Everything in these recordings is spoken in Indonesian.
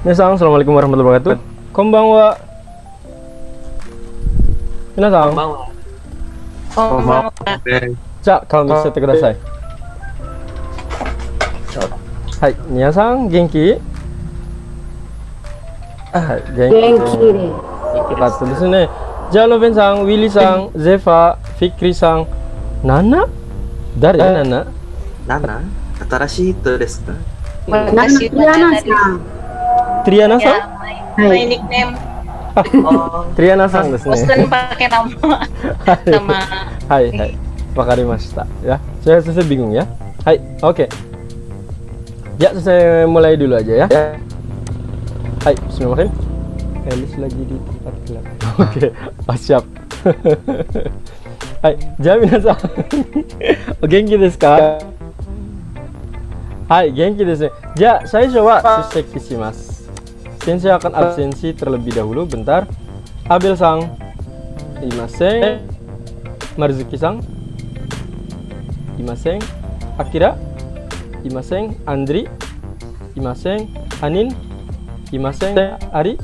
Minasan, assalamualaikum warahmatullahi wabarakatuh. Konbanwa. Minasan. Konbanwa. Ja,顔見せてください。はい、皆さん元気？はい、元気ですね。じゃあ、ロベンさん、ウィリーさん、ゼファー、フィックリーさん、ナナ？誰？ナナ？ナナ？新しい人ですか？私はトリアナさん？My nickname.トリアナさんですね。Bosan pakai nama. Hai, hai. Wakarimashita. Ya, saya selesai bingung ya. Hai, oke. Ya, saya mulai dulu aja ya. Hai, bismillahirrahmanirrahim. Elis lagi di tempat gelap. Oke, siap. Hai, minasan. Genki desu ka? Hai, genki desu. Ja, saisho wa susseki shimasu. Sensei akan absensi terlebih dahulu. Bentar. Abel-san, imasen. Marzuki-san, imasen. Akira, imasen. Andri, imasen. Anin, imasen. Ari,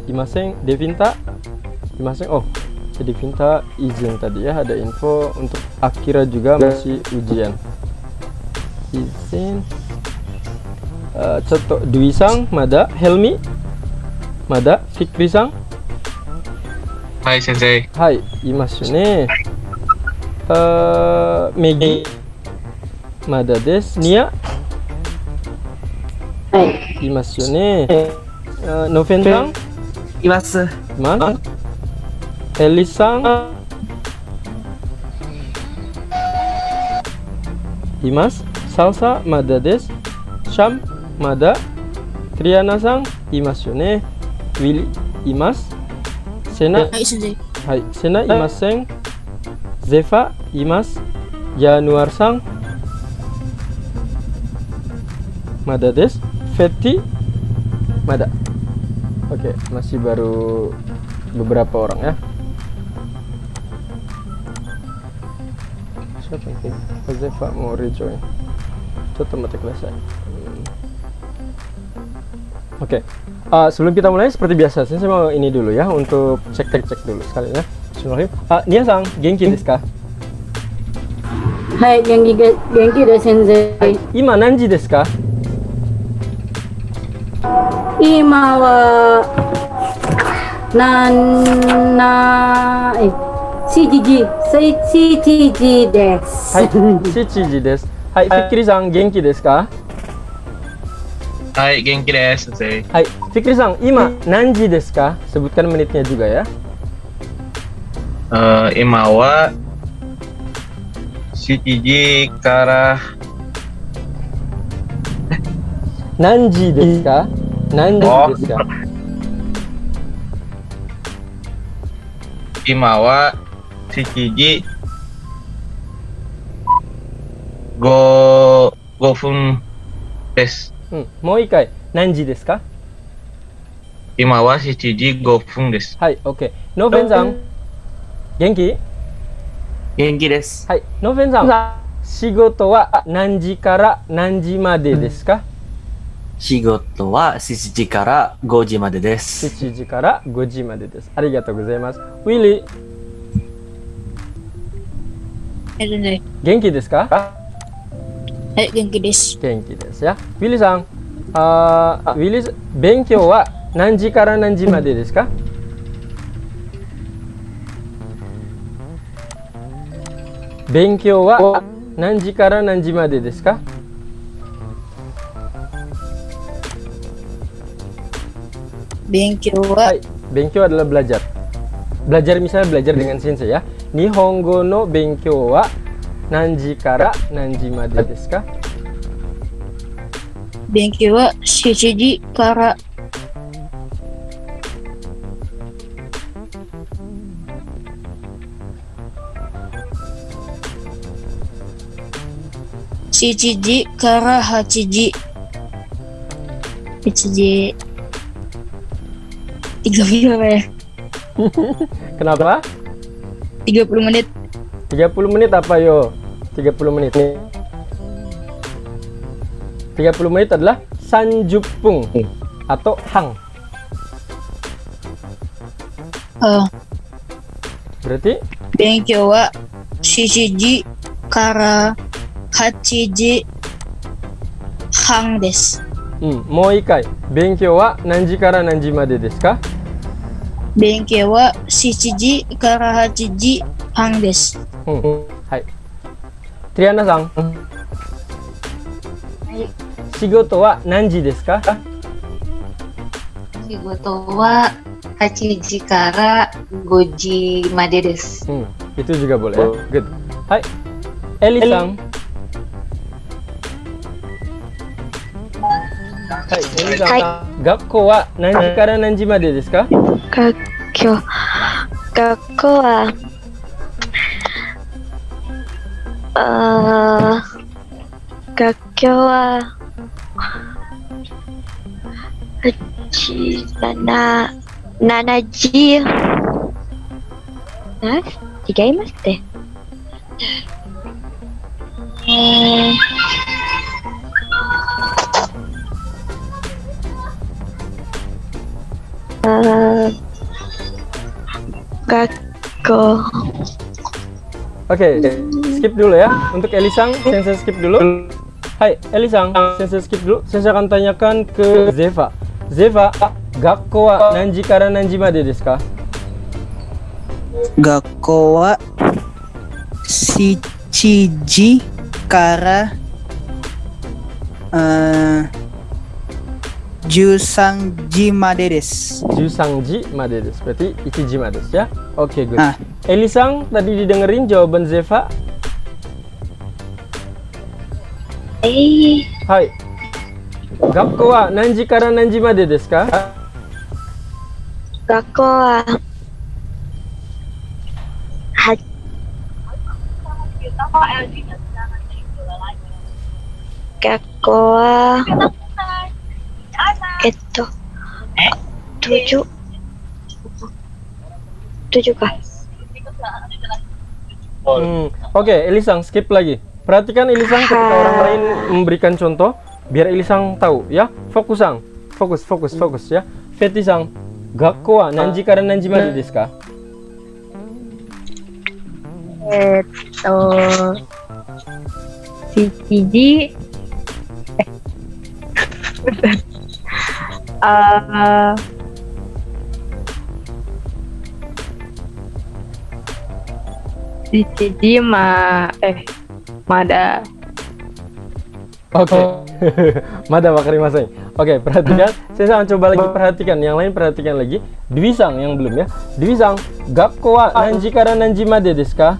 imasen. Devinta, imasen. Oh, Devinta izin tadi ya. Ada info untuk Akira juga masih ujian. Izin. Contoh Dwi-san, Mada. Helmi, Mada. Fikri-san. Hai Sensei. Hai, imasu ne. Megi, Mada desu. Nia, imasu ne. Noven-san, Imasu. imasu. Elis-san, imasu. Salsa, Mada desu. Sham, Mada. Triana-san, imasu ne. Willy, imasu. Sena, hai, Sena imasen. Zefa, imasu. Januar-san, Mada desu. Fetty, Mada. Oke, masih baru beberapa orang ya. Siapa yang Zefa mau rejoin? Coba mati kelas saya. Oke, sebelum kita mulai seperti biasa, saya mau ini dulu ya untuk cek dulu sekali ya. Bismillahirrahmanirrahim. Nia-san, genki desu ka? Hai, genki desu sensei. Ima nanji desu ka? Ima wa shichiji desu. Hai, shichiji desu. Hai, Fikri-san, genki desu ka? Hai, genki desu Sensei. Hai, Fikri-san, ima nanji desu ka? Sebutkan menitnya juga ya. Ima wa shichiji kara Nanji desu ka? Nanji desu ka? Ima wa shichiji 5分です。もう一回、何時ですか？今は7時5分です。はい、OK。ノーフェンさん、元気？元気です。はい、ノーフェンさん、仕事は何時から何時までですか？仕事は7時から5時までです。7時から5時までです。ありがとうございます。ウィリー、元気ですか？はい、元気です。元気ですよ。ウィリーさん、ウィリー、勉強は何時から何時までですか？勉強は何時から何時までですか？勉強は、はい、勉強 adalah belajar. Belajar misalnya belajar dengan sensei ya. Nihongo no benkyou wa nanji kara nanji made desu ka? 勉強は7時から7時から8時7時30 berapa ya? Kenapa? 30 menit. 30 menit apa yo? 30 menit. 30 menit adalah sanjupung. atau hang? Berarti Benkyo wa shichiji kara hachiji hang desu. Mo ikai. Benkyo wa nanji kara nanji made desu ka? Benkyo wa shichiji kara hachiji hang desu. Hai. Triana-san. Hai. Shigoto wa nanji desu ka? Shigoto wa 8時から5時までです。 Itu juga boleh ya. Good. Hai. Eli-san. Hai, Eli-san. Hai. Gakko wa nanji kara nanji made desu ka? 学校は学校は7時違いますって学校 Oke, skip dulu ya. Untuk Elisang, Sensei skip dulu. Hai, Elisang, Sensei skip dulu. Sensei akan tanyakan ke Zeva. Zeva, gakko wa nanji kara nanji made desu ka? Gakko wa 7時から13時までです。13時made desu. Berarti 1 ji made desu ya. Oke, good. Elisang, tadi didengerin jawaban Zeva? Hai. Gakko wa nanji kara nanji made desu ka? 学校は学校は7か。Oke, Elisang skip lagi. Perhatikan Elisang ketika orang lain memberikan contoh, biar Elisang tahu ya. Fokusang, fokus ya. Fetisang, gakko wa nanji kara nanji made desu ka? 7時Mada. Oke. Mada wakarimasen. Oke, perhatikan. Saya akan coba lagi perhatikan. Yang lain perhatikan lagi. Dwisang yang belum ya. Dwisang, gakko wa nanji kara nanji made desu ka?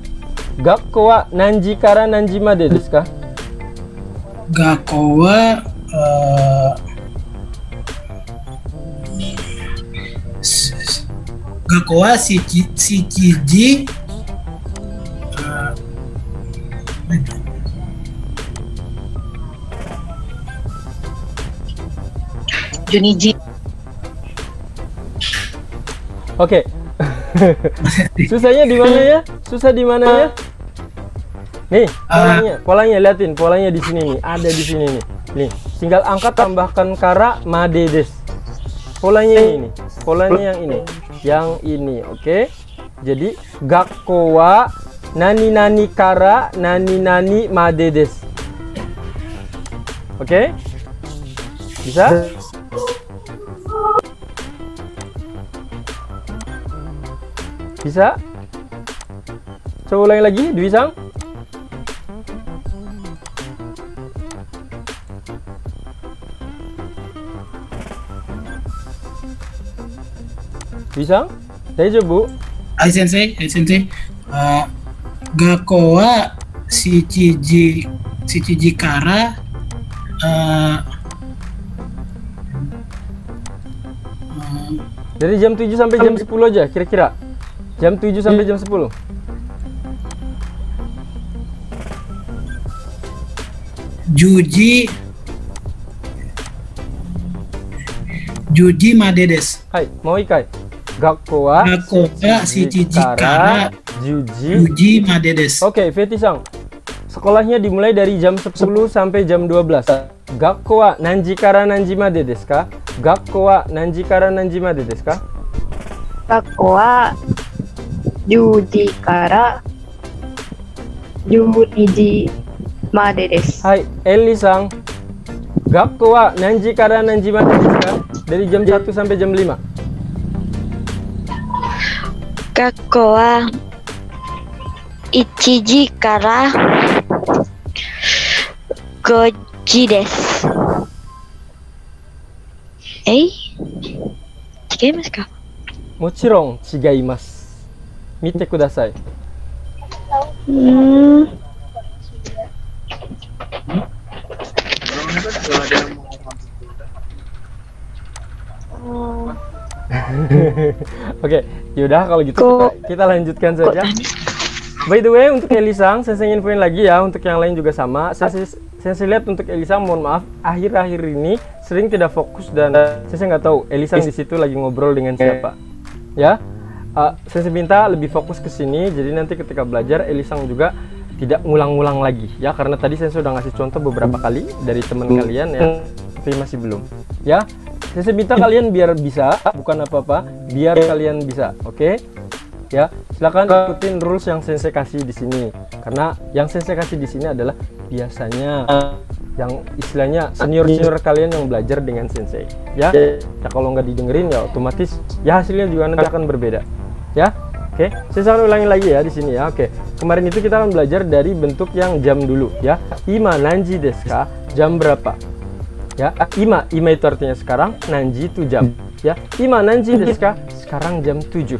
Gakko wa nanji kara nanji made desu ka? Gakko wa Gakko wa 7時12時。 Oke. Susahnya di mana ya? Susah di mana ya? Nih, polanya liatin, polanya di sini nih, ada di sini nih. Nih, tinggal angkat tambahkan kara made desu. Polanya ini, polanya yang ini, oke? Jadi gakko wa nani nani kara nani nani made desu. Oke? Bisa? Bisa? Coba ulangi lagi, Dwisang. Bisa? Daijoubu? Hai sensei. Gakko wa 7時からdari jam 7 sampai jam 10 aja kira-kira. Jam 7 sampai jam 10. Juji made desu. Hai, mau ikai. Gakko wa 7時から10時made desu. Oke, Feti-san. Sekolahnya dimulai dari jam 10 sampai jam 12. Gakko wa nanji kara nanji made desu ka? Gakko wa nanji kara nanji made desu ka? 学校は10時から12時までです。 Hai, Eli-san. Gakko wa nanji kara nanji made desu ka? Dari jam 1 sampai jam 5. 学校は1時から5時です。違いますか？ Mochirong chigaimasu. Mite kudasai. Oke, yaudah kalau gitu kita lanjutkan saja. By the way, untuk Elisang, saya ingin infoin lagi ya, untuk yang lain juga sama. Saya lihat untuk Elisang, mohon maaf, akhir-akhir ini sering tidak fokus dan saya nggak tahu Elisang di situ lagi ngobrol dengan siapa. Ya, saya minta lebih fokus ke sini. Jadi nanti ketika belajar, Elisang juga tidak ngulang-ngulang lagi ya, karena tadi saya sudah ngasih contoh beberapa kali dari teman kalian ya, tapi masih belum. Ya, saya minta kalian biar bisa, bukan apa-apa, biar kalian bisa, oke? Ya, silakan ikutin rules yang sensei kasih di sini, karena yang sensei kasih di sini adalah biasanya yang istilahnya senior kalian yang belajar dengan sensei ya. Ya kalau nggak didengerin ya otomatis ya hasilnya juga nanti akan berbeda ya. Oke, saya akan ulangi lagi ya di sini ya. Oke, kemarin itu kita akan belajar dari bentuk yang jam dulu ya. Ima nanji desu ka, jam berapa ya. Ima itu artinya sekarang, nanji itu jam ya. Ima nanji desu ka, sekarang jam 7.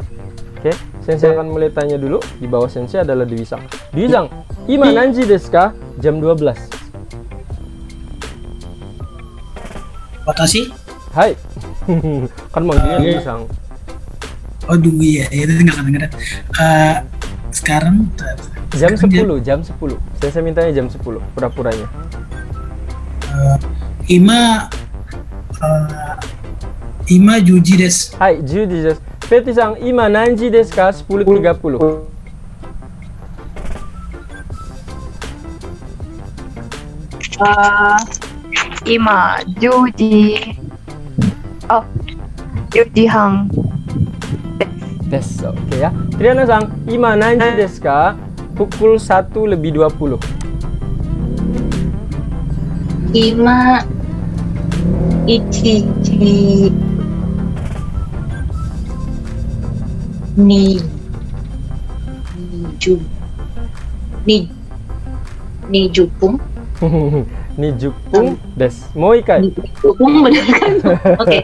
Oke, sensei akan mulai tanya dulu. Di bawah sensei adalah Dwi-sang. Dwi-sang, ima nanji desu ka, jam 12. Watashi? Hai. Kan manggilnya Dwi-sang. Aduh iya, itu nggak kedengeran. Sekarang jam 10, jam 10. Saya mintanya jam 10, pura-puranya. Ima 10時です。はい、10時です。ペティさん、今何時ですか 10.30. Ima 10時半です。Oke ya. Triana-san, ima nanji desu ka? Pukul 1:20. Ima 1時20分 20分です。もう一回。20分 benar kan? Oke.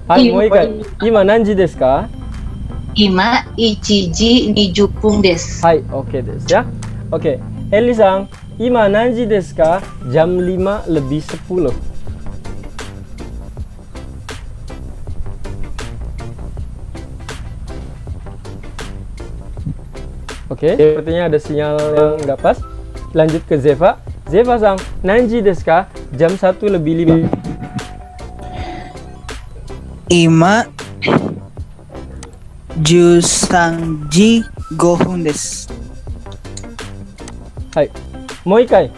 はい、もう一回。今何時ですか？今1時20分です。はい、OK ですya. Oke, Eli-san, 今何時ですか? Jam 5:10. Oke, sepertinya ada sinyal yang nggak pas. Lanjut ke Zeva. Zeva-san, nanji desu ka? Jam 1:05. Ima 13時5分です。はい。もう一回。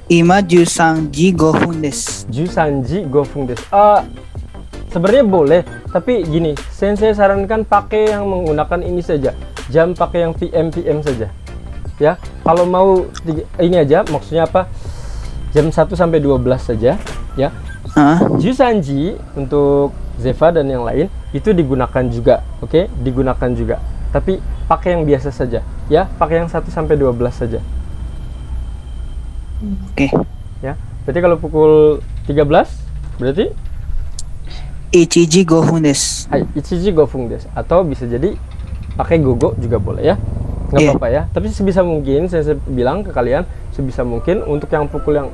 今13時5分です。13時5分です。Sebenarnya boleh, tapi gini, sensei sarankan pakai yang menggunakan ini saja. Jam pakai yang PM saja. Ya, kalau mau ini aja, maksudnya apa? Jam 1 sampai 12 saja, ya. Jusanji untuk Zeva dan yang lain itu digunakan juga, oke? Digunakan juga. Tapi pakai yang biasa saja, ya. Pakai yang 1 sampai 12 saja. Oke. Ya. Berarti kalau pukul 13 berarti 1時5分です。はい、1時5分です。Atau bisa jadi pakai gogo juga boleh ya. Nggak apa-apa ya. Tapi sebisa mungkin saya bilang ke kalian, sebisa mungkin untuk yang pukul yang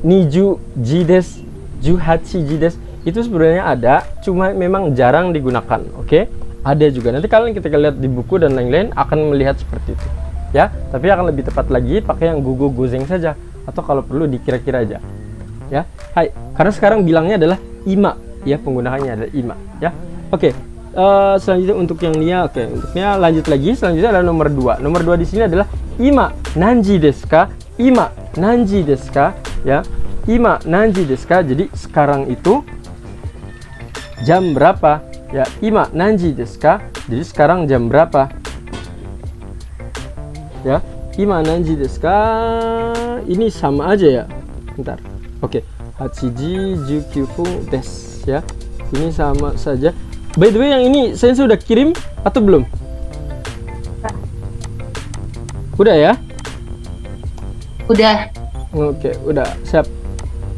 20 desu, 18 desu itu sebenarnya ada, cuma memang jarang digunakan, oke? Ada juga. Nanti kalian ketika lihat di buku dan lain-lain akan melihat seperti itu. Ya, tapi akan lebih tepat lagi pakai yang gogo gozeng saja, atau kalau perlu dikira-kira aja. Ya. Hai, karena sekarang bilangnya adalah ima, ya, penggunaannya adalah ima, ya. Oke. Selanjutnya untuk yang Nia, oke, untuknya lanjut lagi. Selanjutnya adalah nomor 2. Nomor 2 di sini adalah ima nanji desu ka? Ima nanji desu ka? Ya. Ima nanji desu ka? Jadi sekarang itu jam berapa? Ya, ima nanji desu ka? Jadi sekarang jam berapa? Ya, ima nanji desu ka? Ini sama aja ya. Bentar. Oke. 8:19 desu ya. Ini sama saja. By the way, yang ini saya sudah kirim atau belum? Udah ya? Udah. Oke, udah siap.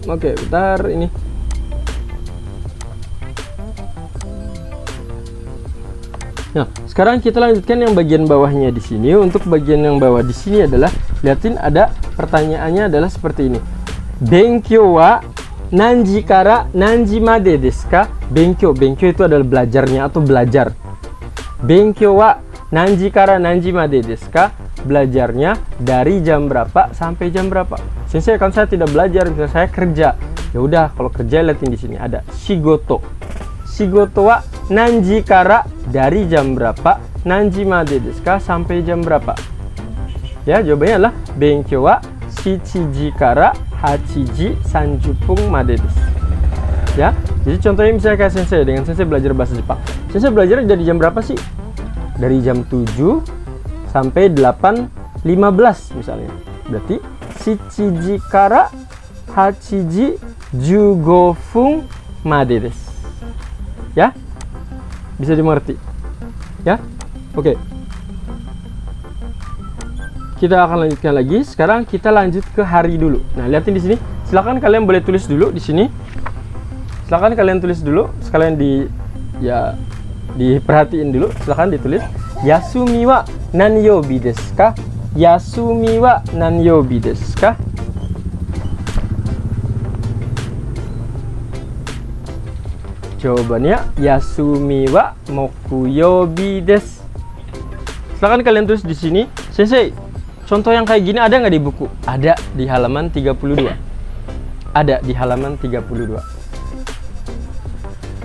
Oke, bentar ini. Nah, sekarang kita lanjutkan yang bagian bawahnya di sini. Untuk bagian yang bawah di sini adalah, lihatin ada pertanyaannya adalah seperti ini. Benkyou wa nanji kara nanji made desu ka? Benkyou itu adalah belajarnya atau belajar. Benkyou wa nanji kara nanji made desu ka? Belajarnya dari jam berapa sampai jam berapa? Sensei, kan saya tidak belajar, misalnya saya kerja. Ya udah, kalau kerja lihatin di sini ada shigoto. Shigoto wa nanji kara, dari jam berapa, nanji made desu ka? Sampai jam berapa? Ya, jawabannya adalah benkyou wa 7:00 kara 8:30 made desu. Ya, jadi contohnya misalnya kayak sensei, dengan sensei belajar bahasa Jepang. Sensei belajar dari jam berapa sih? Dari jam 7 sampai 8:15 misalnya. Berarti 7:00 kara 8:15 made desu. Ya, bisa dimengerti ya. Oke, kita akan lanjutkan lagi. Sekarang kita lanjut ke hari dulu. Nah, lihatin di sini. Silakan kalian boleh tulis dulu di sini. Silakan kalian tulis dulu. Sekalian diperhatiin dulu. Silakan ditulis. Yasumi wa nanyoubi desu ka? Yasumi wa nanyoubi desu ka? Jawabannya Yasumi wa mokuyoubi desu. Silahkan kalian tulis di sini. Sensei, contoh yang kayak gini ada nggak di buku? Ada di halaman 32. Ada di halaman 32.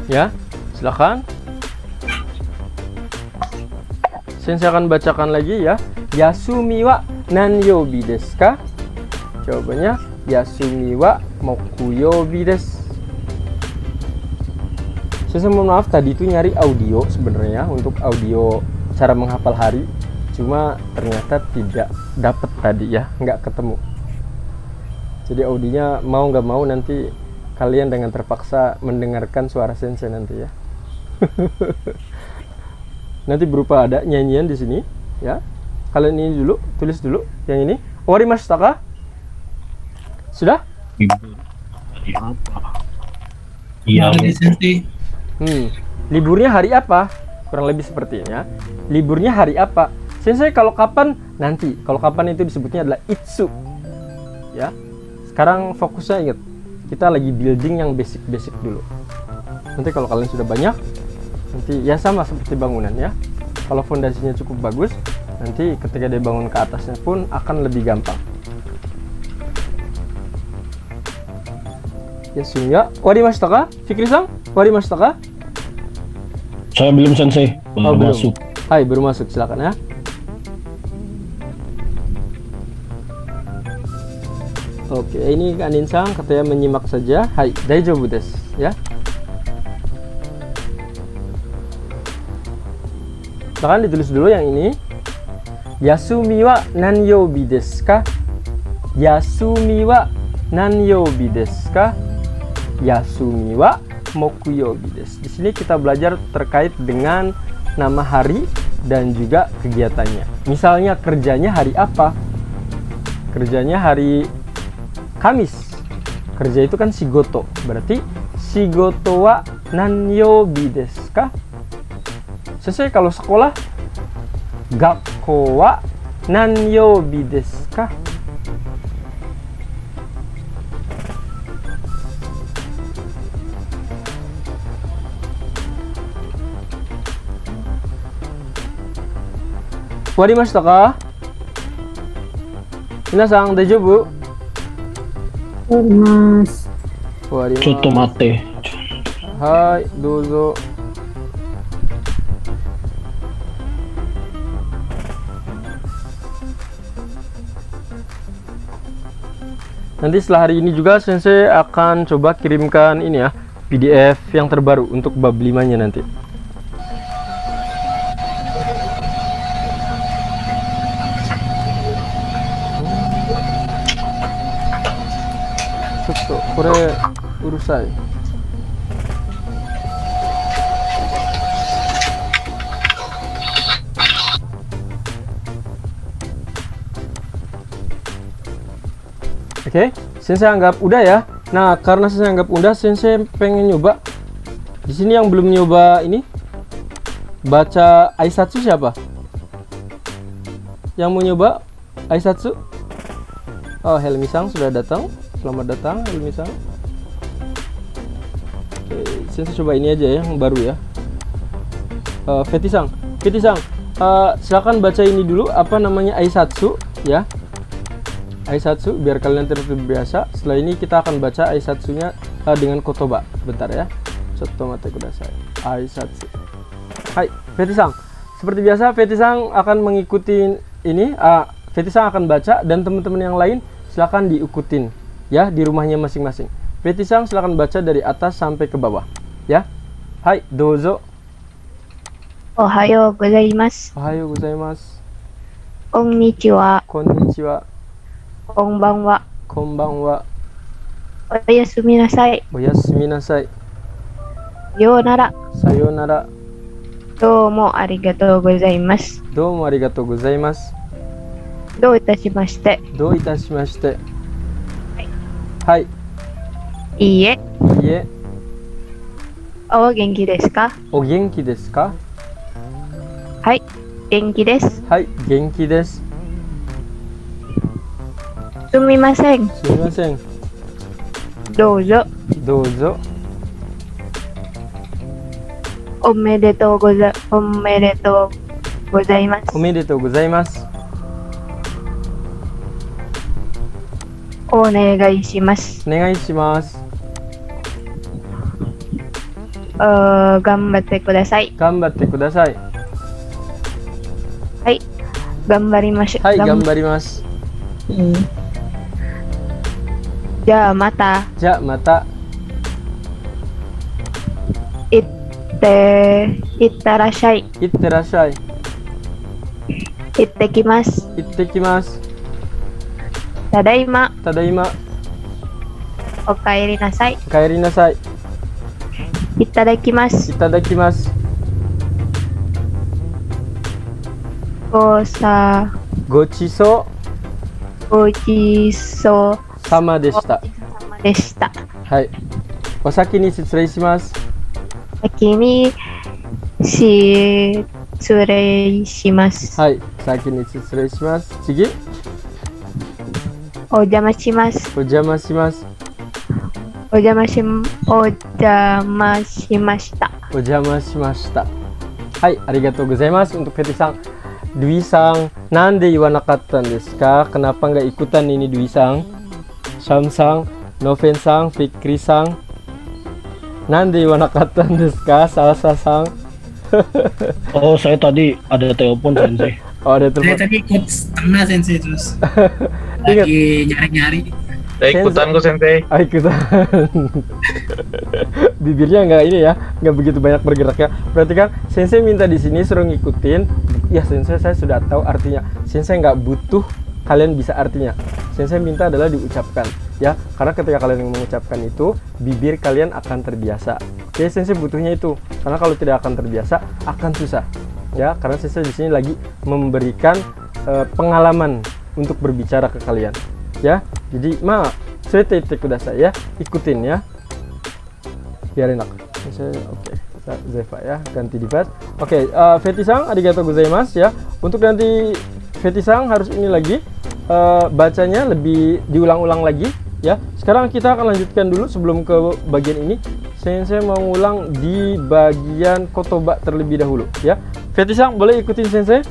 Ya, silahkan. Sensei akan bacakan lagi ya. Yasumi wa nanyoubi desu ka? Jawabannya Yasumi wa mokuyoubi desu. Saya mohon maaf, tadi itu nyari audio sebenarnya untuk audio cara menghafal hari, cuma ternyata tidak dapat tadi ya, nggak ketemu. Jadi audionya mau nggak mau nanti kalian dengan terpaksa mendengarkan suara sensei nanti ya. Nanti berupa ada nyanyian di sini ya. Kalian ini dulu, tulis dulu yang ini. Owarimashita ka? Sudah? Iya, sensei. Liburnya hari apa? Kurang lebih seperti ini ya. Liburnya hari apa? Sensei, kalau kapan? Nanti. Kalau kapan itu disebutnya adalah itsu. Ya. Sekarang fokusnya ingat, kita lagi building yang basic-basic dulu. Nanti kalau kalian sudah banyak, nanti ya sama seperti bangunan ya. Kalau fondasinya cukup bagus, nanti ketika dia bangun ke atasnya pun akan lebih gampang. Yasunya, warimashita ka? Fikri-san, warimashita ka? Saya belum, sensei. Baru masuk. Hai, baru masuk, silakan ya. Oke, ini Anin-san katanya menyimak saja. Hai, daijoubu desu ya. Silakan ditulis dulu yang ini. Yasumi wa nanyoubi desu ka? Yasumi wa nanyoubi desu ka? Yasumi wa mokuyoubi desu. Di sini kita belajar terkait dengan nama hari dan juga kegiatannya. Misalnya kerjanya hari apa? Kerjanya hari Kamis. Kerja itu kan shigoto. Berarti shigoto wa nanyoubi desu ka? Sesuai kalau sekolah, gakkou wa nanyoubi desu ka? Warimashita ka? Minasan, daijoubu? Warimasu. Warimasu. Chotto matte. Hai, dozo. Nanti setelah hari ini juga Sensei akan coba kirimkan ini ya, PDF yang terbaru untuk bab 5-nya nanti. Kore urusai. Oke, Sensei anggap udah ya. Nah, karena Sensei anggap udah, Sensei pengen nyoba. Di sini yang belum nyoba ini baca Aisatsu siapa? Yang mau nyoba Aisatsu? Oh, Helmi-san sudah datang. Selamat datang, Helmi-san. Oke, Sensei coba ini aja ya, yang baru ya. Feti-san, silakan baca ini dulu, apa namanya, Aisatsu ya. Aisatsu biar kalian terbiasa. Setelah ini kita akan baca Aisatsunya dengan kotoba. Bentar ya. Sotomate kudasai. Aisatsu. Hai, Feti-san. Seperti biasa Feti-san akan mengikuti ini. Feti-san akan baca dan teman-teman yang lain silakan diikutin ya di rumahnya masing-masing. Feti-san silakan baca dari atas sampai ke bawah ya. Hai, dozo. Ohayo gozaimasu. Ohayo gozaimasu. Konnichiwa. Konnichiwa. Konbanwa. Konbanwa. Oyasumi nasai. Oyasumi nasai. Sayonara. Sayonara. Doumo arigatou gozaimasu. Doumo arigatou gozaimasu. Dou itashimashite. Dou itashimashite. Hai. Iie. Iie. O genki desu ka? O genki desu ka? Hai. Genki desu. Hai, genki desu. Sumimasen. Sumimasen. Douzo. Douzo. Omedetou gozaimasu. Omedetou gozaimasu. Onegai shimasu. Onegai shimasu. Gambatte kudasai. Gambatte kudasai. Hai. Gambarimasu. Hai, gambarimasu. Ja mata. Ja mata. Ittarashai. Ittarashai. Ittekimasu. Ittekimasu. Tadaima. Tadaima. Okaeri nasai. Okaeri nasai. Itadakimasu. Itadakimasu. Gochiso. Gochiso. Sama deshita. Sama deshita. Hai. Osaki ni shitsurei shimasu. Saki ni shitsurei shimasu. Hai. Saki ni shitsurei shimasu. Chigi. Ojama shimasu. Ojama shimasu. Ojama shimashita. Ojama shimashita. Hai, arigatou gozaimasu untuk Feti-san. Dwi-san, nande iwanakatta desu ka? Kenapa nggak ikutan ini Dwi-san? Sham-san, Noven-san, Fikri-san. Nande iwanakatta desu ka? Salsa-san. Oh, saya tadi ada telepon Sensei. Oh, ada telepon. Saya tadi ikut setengah Sensei terus. Lagi nyari-nyari. Saya ikutan kok Sensei. Ikutan. Bibirnya nggak ini ya, nggak begitu banyak bergerak ya. Perhatikan, Sensei minta di sini suruh ngikutin. Ya Sensei, saya sudah tahu artinya. Sensei nggak butuh kalian bisa artinya. Sensei minta adalah diucapkan ya, karena ketika kalian mengucapkan itu, bibir kalian akan terbiasa. Jadi Sensei butuhnya itu, karena kalau tidak akan terbiasa akan susah ya. Karena Sensei di sini lagi memberikan pengalaman untuk berbicara ke kalian ya. Jadi suete kudasai ya, ikutin ya biar enak. Oke, Zeva ya, ganti di pad. Oke, Feti-san, arigatou gozaimasu ya. Untuk nanti Feti-san harus ini lagi bacanya lebih diulang-ulang lagi ya. Sekarang kita akan lanjutkan dulu sebelum ke bagian ini. Sensei mau ngulang di bagian kotoba terlebih dahulu ya. Feti-san boleh ikutin Sensei.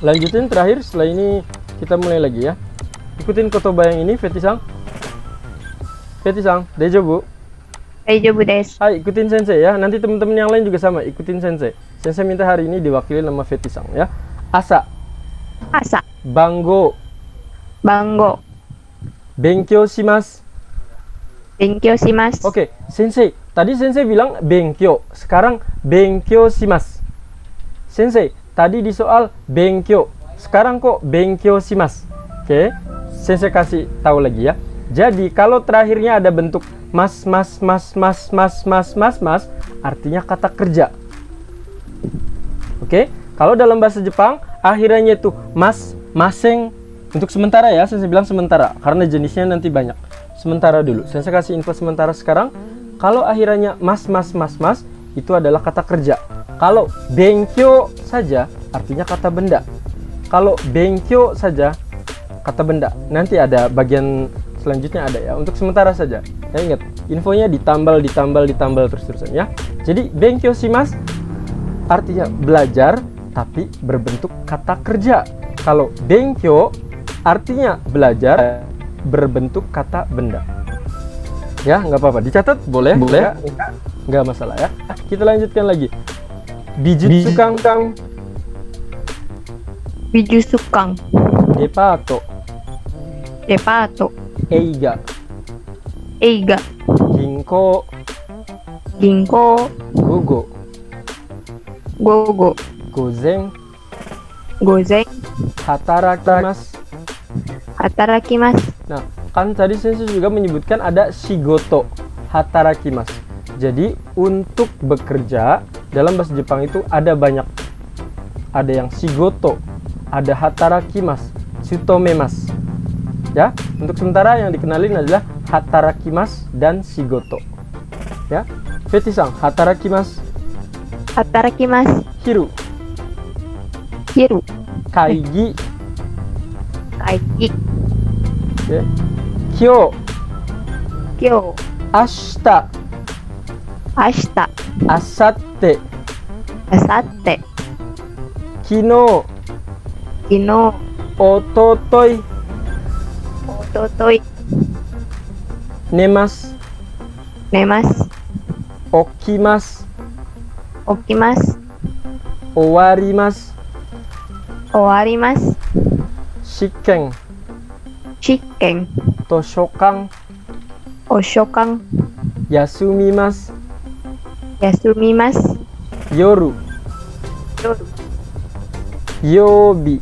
Lanjutin terakhir, setelah ini kita mulai lagi ya. Ikutin kotoba yang ini Feti-san. Feti-san, daijoubu? Daijoubu desu. Hai, ikutin Sensei ya. Nanti teman-teman yang lain juga sama, ikutin Sensei. Sensei minta hari ini diwakili nama Feti-san ya. Asa. Asa. Bango. Bango. Benkyou shimasu. Benkyou shimasu. Oke, Sensei. Tadi Sensei bilang benkyou. Sekarang benkyou shimasu. Sensei, tadi di soal benkyou. Sekarang kok benkyou shimasu. Oke, Sensei kasih tahu lagi ya. Jadi kalau terakhirnya ada bentuk mas, artinya kata kerja. Oke, kalau dalam bahasa Jepang akhirnya itu mas, maseng. Untuk sementara ya, saya bilang sementara karena jenisnya nanti banyak. Sementara dulu. Saya kasih info sementara sekarang. Kalau akhirnya mas, itu adalah kata kerja. Kalau benkyou saja artinya kata benda. Kalau benkyou saja kata benda. Nanti ada bagian selanjutnya ada ya. Untuk sementara saja. Ya ingat, infonya ditambal terus-terusan ya. Jadi benkyou shimasu artinya belajar tapi berbentuk kata kerja. Kalau benkyou artinya belajar berbentuk kata benda. Ya, nggak apa-apa. Dicatat boleh. Nggak masalah ya. Kita lanjutkan lagi. Bijutsu kang. Depato. Eiga. Ginko. Gogo. Gozen. Hatarakimasu. Nah, kan tadi saya juga menyebutkan ada shigoto, hatarakimasu. Jadi untuk bekerja dalam bahasa Jepang itu ada banyak. Ada yang shigoto, ada hatarakimasu, tsutomemasu. Ya, untuk sementara yang dikenalin adalah hatarakimasu dan shigoto. Ya, Feti-san, hatarakimasu. Hiru. Kaigi. Okay. Kyo. Ashita. Asatte. Kino. Ototoi. Nemasu. Okimasu. Owarimasu. Shikken. Toshokan. Yasumimasu. Yoru. Yobi.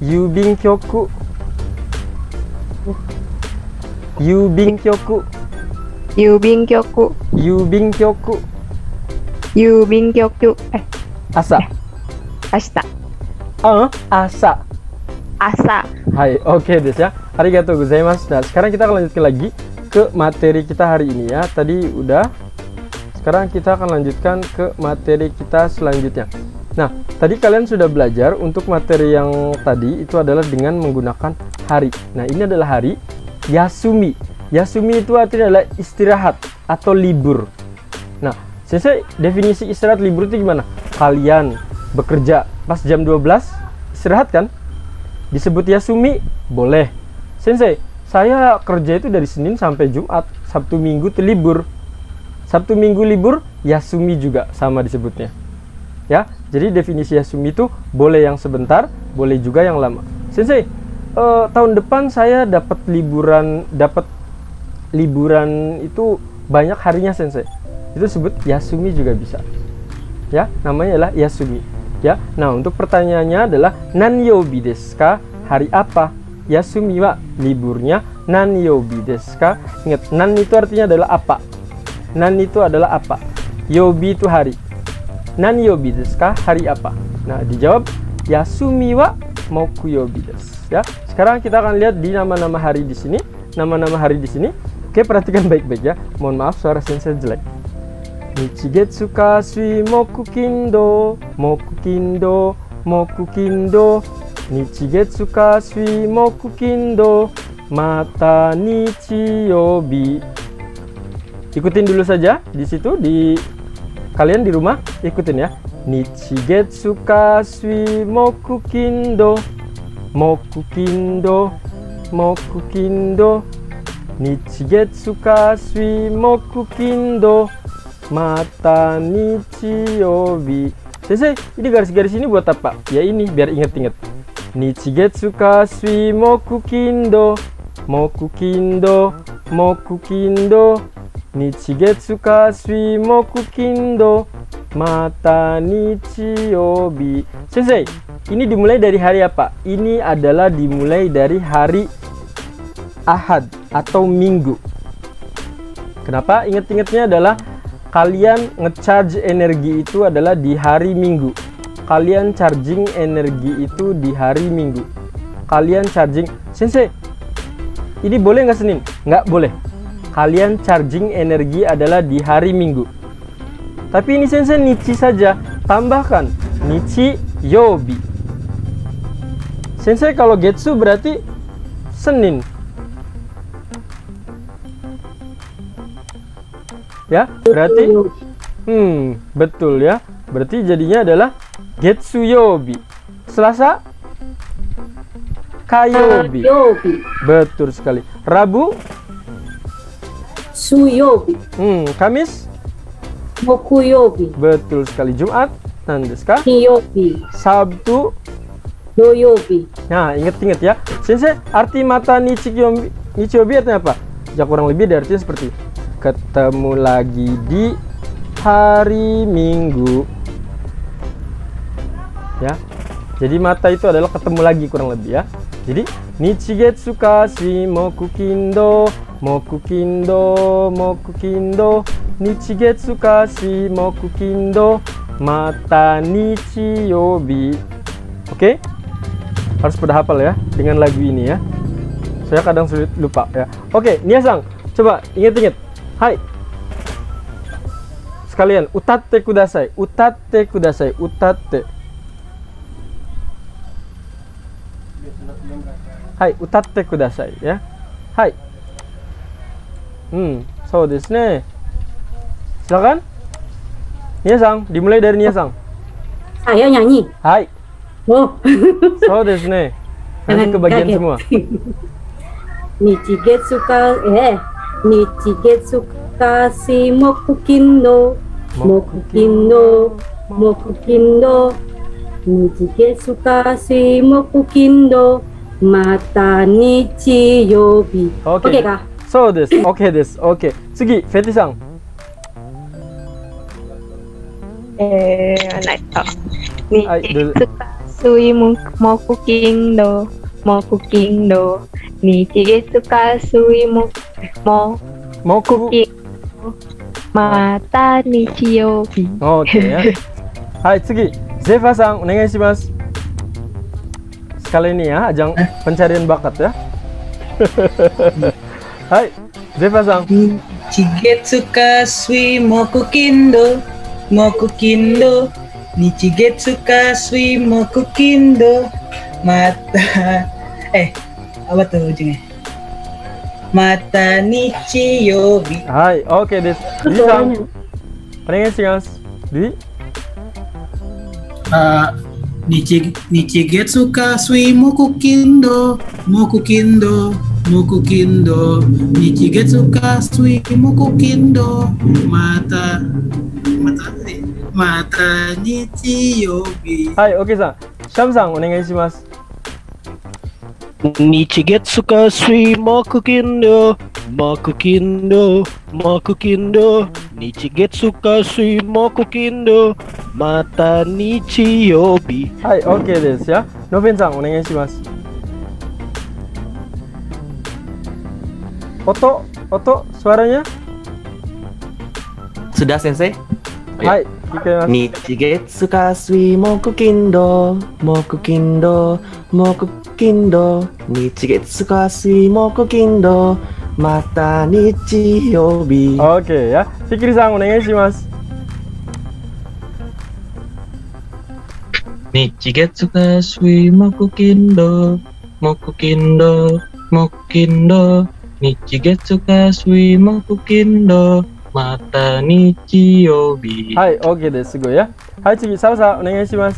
Yubinkyoku. Asa. Asa. Hai, oke des ya. Arigatou gozaimasu. Nah, sekarang kita akan lanjutkan lagi ke materi kita hari ini ya. Tadi udah. Sekarang kita akan lanjutkan ke materi kita selanjutnya. Nah, tadi kalian sudah belajar untuk materi yang tadi itu adalah dengan menggunakan hari. Nah, ini adalah hari Yasumi. Yasumi itu artinya adalah istirahat atau libur. Nah, Sensei definisi istirahat libur itu gimana? Kalian bekerja pas jam 12 istirahat kan? Disebut Yasumi? Boleh. Sensei, saya kerja itu dari Senin sampai Jumat, Sabtu Minggu itu libur. Sabtu Minggu libur, Yasumi juga sama disebutnya. Ya, jadi definisi Yasumi itu boleh yang sebentar, boleh juga yang lama. Sensei, tahun depan saya dapat liburan itu banyak harinya Sensei. Itu sebut Yasumi juga bisa. Ya, namanya adalah Yasumi. Ya, nah untuk pertanyaannya adalah Nanyobi desu ka? Hari apa? Yasumi wa liburnya Nanyobi desu ka? Ingat, nan itu artinya adalah apa? Nan itu adalah apa? Yobi itu hari. Nanyobi desu ka? Hari apa? Nah, dijawab Yasumi wa mokuyobi desu. Ya, sekarang kita akan lihat di nama-nama hari di sini. Nama-nama hari di sini. Oke, perhatikan baik-baik ya. Mohon maaf suara Sensei jelek. Nichigetsu kasui moku kindo, moku kindo, moku kindo. Nichigetsu kasui moku kindo, mata nichiyobi. Ikutin dulu saja di situ, di kalian di rumah ikutin ya. Nichigetsu kasui moku kindo, moku kindo, moku kindo. Nichigetsu kasui moku kindo, mata nichiyobi. Sensei, ini garis-garis ini buat apa? Ya ini, biar inget-inget. Nichigetsu ka sui moku kindo. Moku kindo, moku kindo. Nichigetsu ka sui moku kindo. Mata nichiyobi. Sensei, ini dimulai dari hari apa? Ini adalah dimulai dari hari Ahad atau Minggu. Kenapa? Ingat-ingatnya adalah kalian ngecharge energi itu adalah di hari Minggu. Kalian charging energi itu di hari Minggu. Kalian charging, Sensei, ini boleh nggak Senin? Nggak boleh. Kalian charging energi adalah di hari Minggu. Tapi ini Sensei Nichi saja. Tambahkan Nichi Yobi. Sensei kalau Getsu berarti Senin. Ya, berarti betul ya. Berarti jadinya adalah Getsu Yobi. Selasa Kayobi. Betul sekali. Rabu Suyobi. Kamis Mokuyobi. Betul sekali. Jumat Nandeska. Kiyobi. Sabtu Yoyobi. Nah, ingat-ingat ya. Sensei, arti mata Nichiyobi artinya apa? Ya kurang lebih dari artinya seperti ketemu lagi di hari Minggu. Ya. Jadi mata itu adalah ketemu lagi kurang lebih ya. Jadi Nichigetsu ka sui moku kindo, moku kindo, moku kindo. Nichigetsu ka sui moku kindo, mata nichiyobi. Oke? Harus pada hafal ya dengan lagu ini ya. Saya kadang sulit lupa ya. Oke, Nia-san, coba ingat-ingat. Hai. Sekalian, utatte kudasai, utatte kudasai, utatte. Hai, utatte kudasai ya. Hai. So desu ne. Silakan. Nia-san, dimulai dari Nia-san. Saya nyanyi. Hai. Oh. So desu ne. Nanti kebagian semua. Nichigetsu ka si moku kindo. Moku kindo, moku kindo. Nichigetsu ka si moku kindo. Mata nichiyobi. Oke kah? So desu. Oke desu. Oke. Tsugi, Feti-san. Nichigetsu ka sui moku kindo. Moku kindo. Nichigetsu ka sui moku kindo. Mata nichiyobi. Oke ya. Hai, Tsugi. Zefa-san, onegaishimasu. Sekali ini ya, ajang pencarian bakat ya. Hai, Zefa-san. Nichigetsu ka sui moku kindo, moku kindo. Nichigetsu ka sui moku kindo. Mata apa tuh ujungnya? Mata nichiyobi. Hai, oke desu. Didi-san. Onegaishimasu. Didi? Nichigetsu ka sui moku kindo, moku kindo, moku kindo. Nichigetsu ka sui moku kindo. Mata nichiyobi. Hai, oke san. Sham-san, onegaishimasu. Nichigetsu ka sui moku kindo, moku kindo, moku kindo. Nichigetsu ka sui moku kindo. Mata nichiyobi. Hai, oke desu ya. Noven-san, onegaishimasu. Oto, suaranya? Sudah, Sensei? Hai, ikaimasu. Nichigetsu ka sui moku kindo, moku kindo, moku kindo. Nichigetsu ka sui moku kindo. Mata nichiyobi. Oke ya. Fikri-san, onegaishimasu. Nichigetsu ka sui moku kindo, moku kindo, moku kindo. Nichigetsu ka sui moku kindo. Mata nichiyobi. Hai, oke desu go ya. Hai, Tsugi, Salsa, onegaishimasu.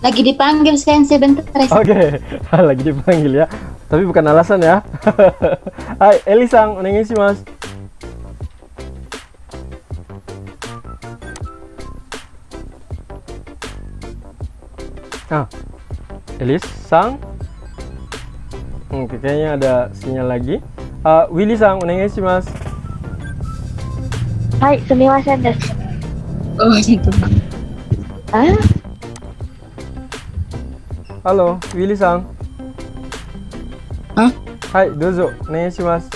Lagi dipanggil Sensei bentar. Oke, lagi dipanggil ya. Tapi bukan alasan ya. Hai, Eli-san, onegaishimasu. Elis Sang. Oke, kayaknya ada sinyal lagi. Willy Sang, onegaishimasu. Hai, sumimasen desu. Oh gitu. Halo, Willy Sang. Hah? Hai, dozo, onegaishimasu.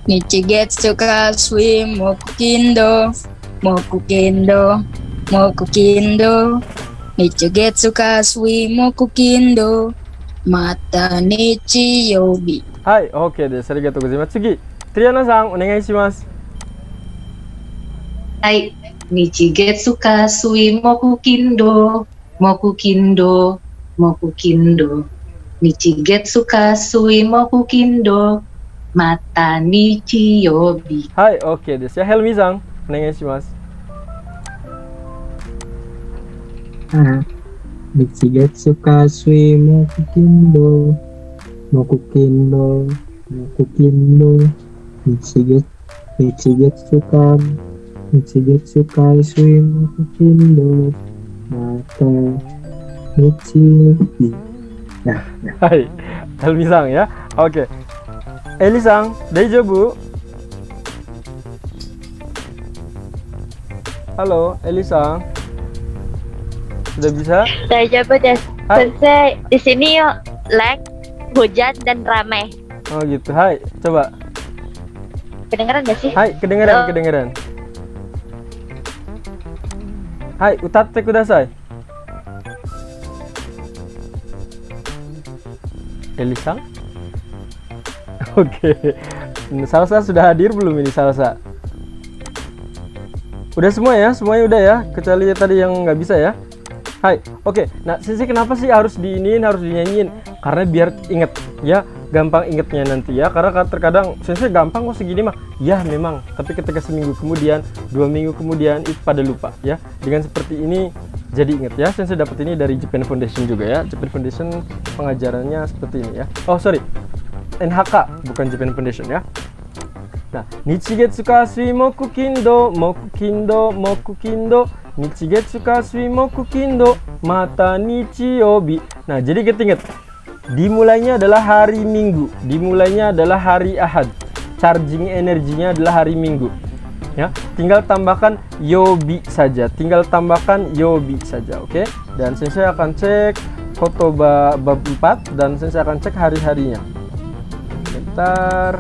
Nichigetsu kasui mokukindo. Mokukindo. Mokukindo. Nichigetsu kasui mokukindo. Mata nichiyobi. Hai, oke desu. Arigatou gozaimasu. Tsugi, Triana Sang, onegaishimasu. Hai, Nichigetsu kasui mokukindo. Mokukindo. Mokukindo. Nichigetsu kasui mokukindo. Mata nichiyobi. Hai, oke desu. Ya, Helmi Sang, onegaishimasu. Nichigetsu kasui mokukindo. Mokukindo. Mokukindo. Nichigetsu kasui mokukindo. Mata nichiyobi. Nah. Hai, Helmi Sang ya. Oke. Eli Sang, daijoubu? Halo, Eli Sang. Sudah bisa? Daijoubu desu. Sensei, di sini lag, hujan dan ramai. Oh gitu. Hai, coba. Kedengeran gak sih? Hai, kedengeran. Hai, utatte kudasai. Eli Sang? Oke. Salsa sudah hadir belum ini Salsa? Udah semua ya? Semuanya udah ya? Kecuali tadi yang nggak bisa ya? Hai, oke. Nah, Sensei kenapa sih harus diiniin, harus dinyanyiin? Karena biar inget ya, gampang ingetnya nanti ya. Karena terkadang Sensei gampang kok segini mah. Ya memang, tapi ketika seminggu kemudian, 2 minggu kemudian itu pada lupa ya. Dengan seperti ini jadi inget ya. Sensei dapat ini dari Japan Foundation juga ya. Japan Foundation pengajarannya seperti ini ya. Oh sorry, NHK bukan Japan Foundation ya. Nah, Nichigetsu kasui mokukindo, mokukindo, mokukindo. Nichigetsu kasui mokukindo, mata nichiyobi. Nah, jadi inget, dimulainya adalah hari Minggu, dimulainya adalah hari Ahad. Charging energinya adalah hari Minggu. Ya, tinggal tambahkan yobi saja, oke? Dan Sensei akan cek kotoba bab 4 dan Sensei akan cek hari-harinya. Bentar.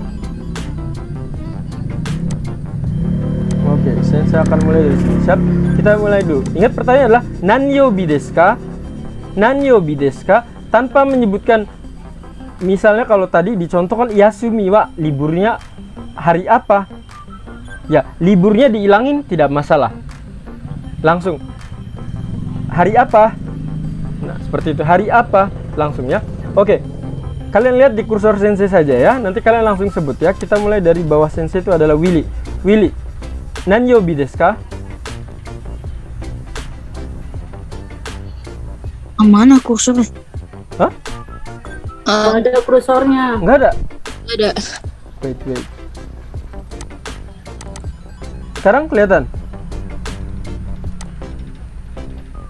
Oke, Sensei akan mulai dari sini. Siap? Kita mulai dulu. Ingat pertanyaan adalah nanyobi desu ka? Nanyobi desu ka? Tanpa menyebutkan, misalnya kalau tadi dicontohkan yasumi wa, liburnya hari apa? Ya, liburnya dihilangin tidak masalah. Langsung hari apa? Nah, seperti itu. Hari apa? Langsung ya. Oke. Kalian lihat di kursor Sensei saja ya. Nanti kalian langsung sebut ya. Kita mulai dari bawah Sensei itu adalah Willy. Willy, nanyobi desu ka? Mana kursornya? Hah? Ada kursornya. Nggak ada? Ada. Wait. Sekarang kelihatan?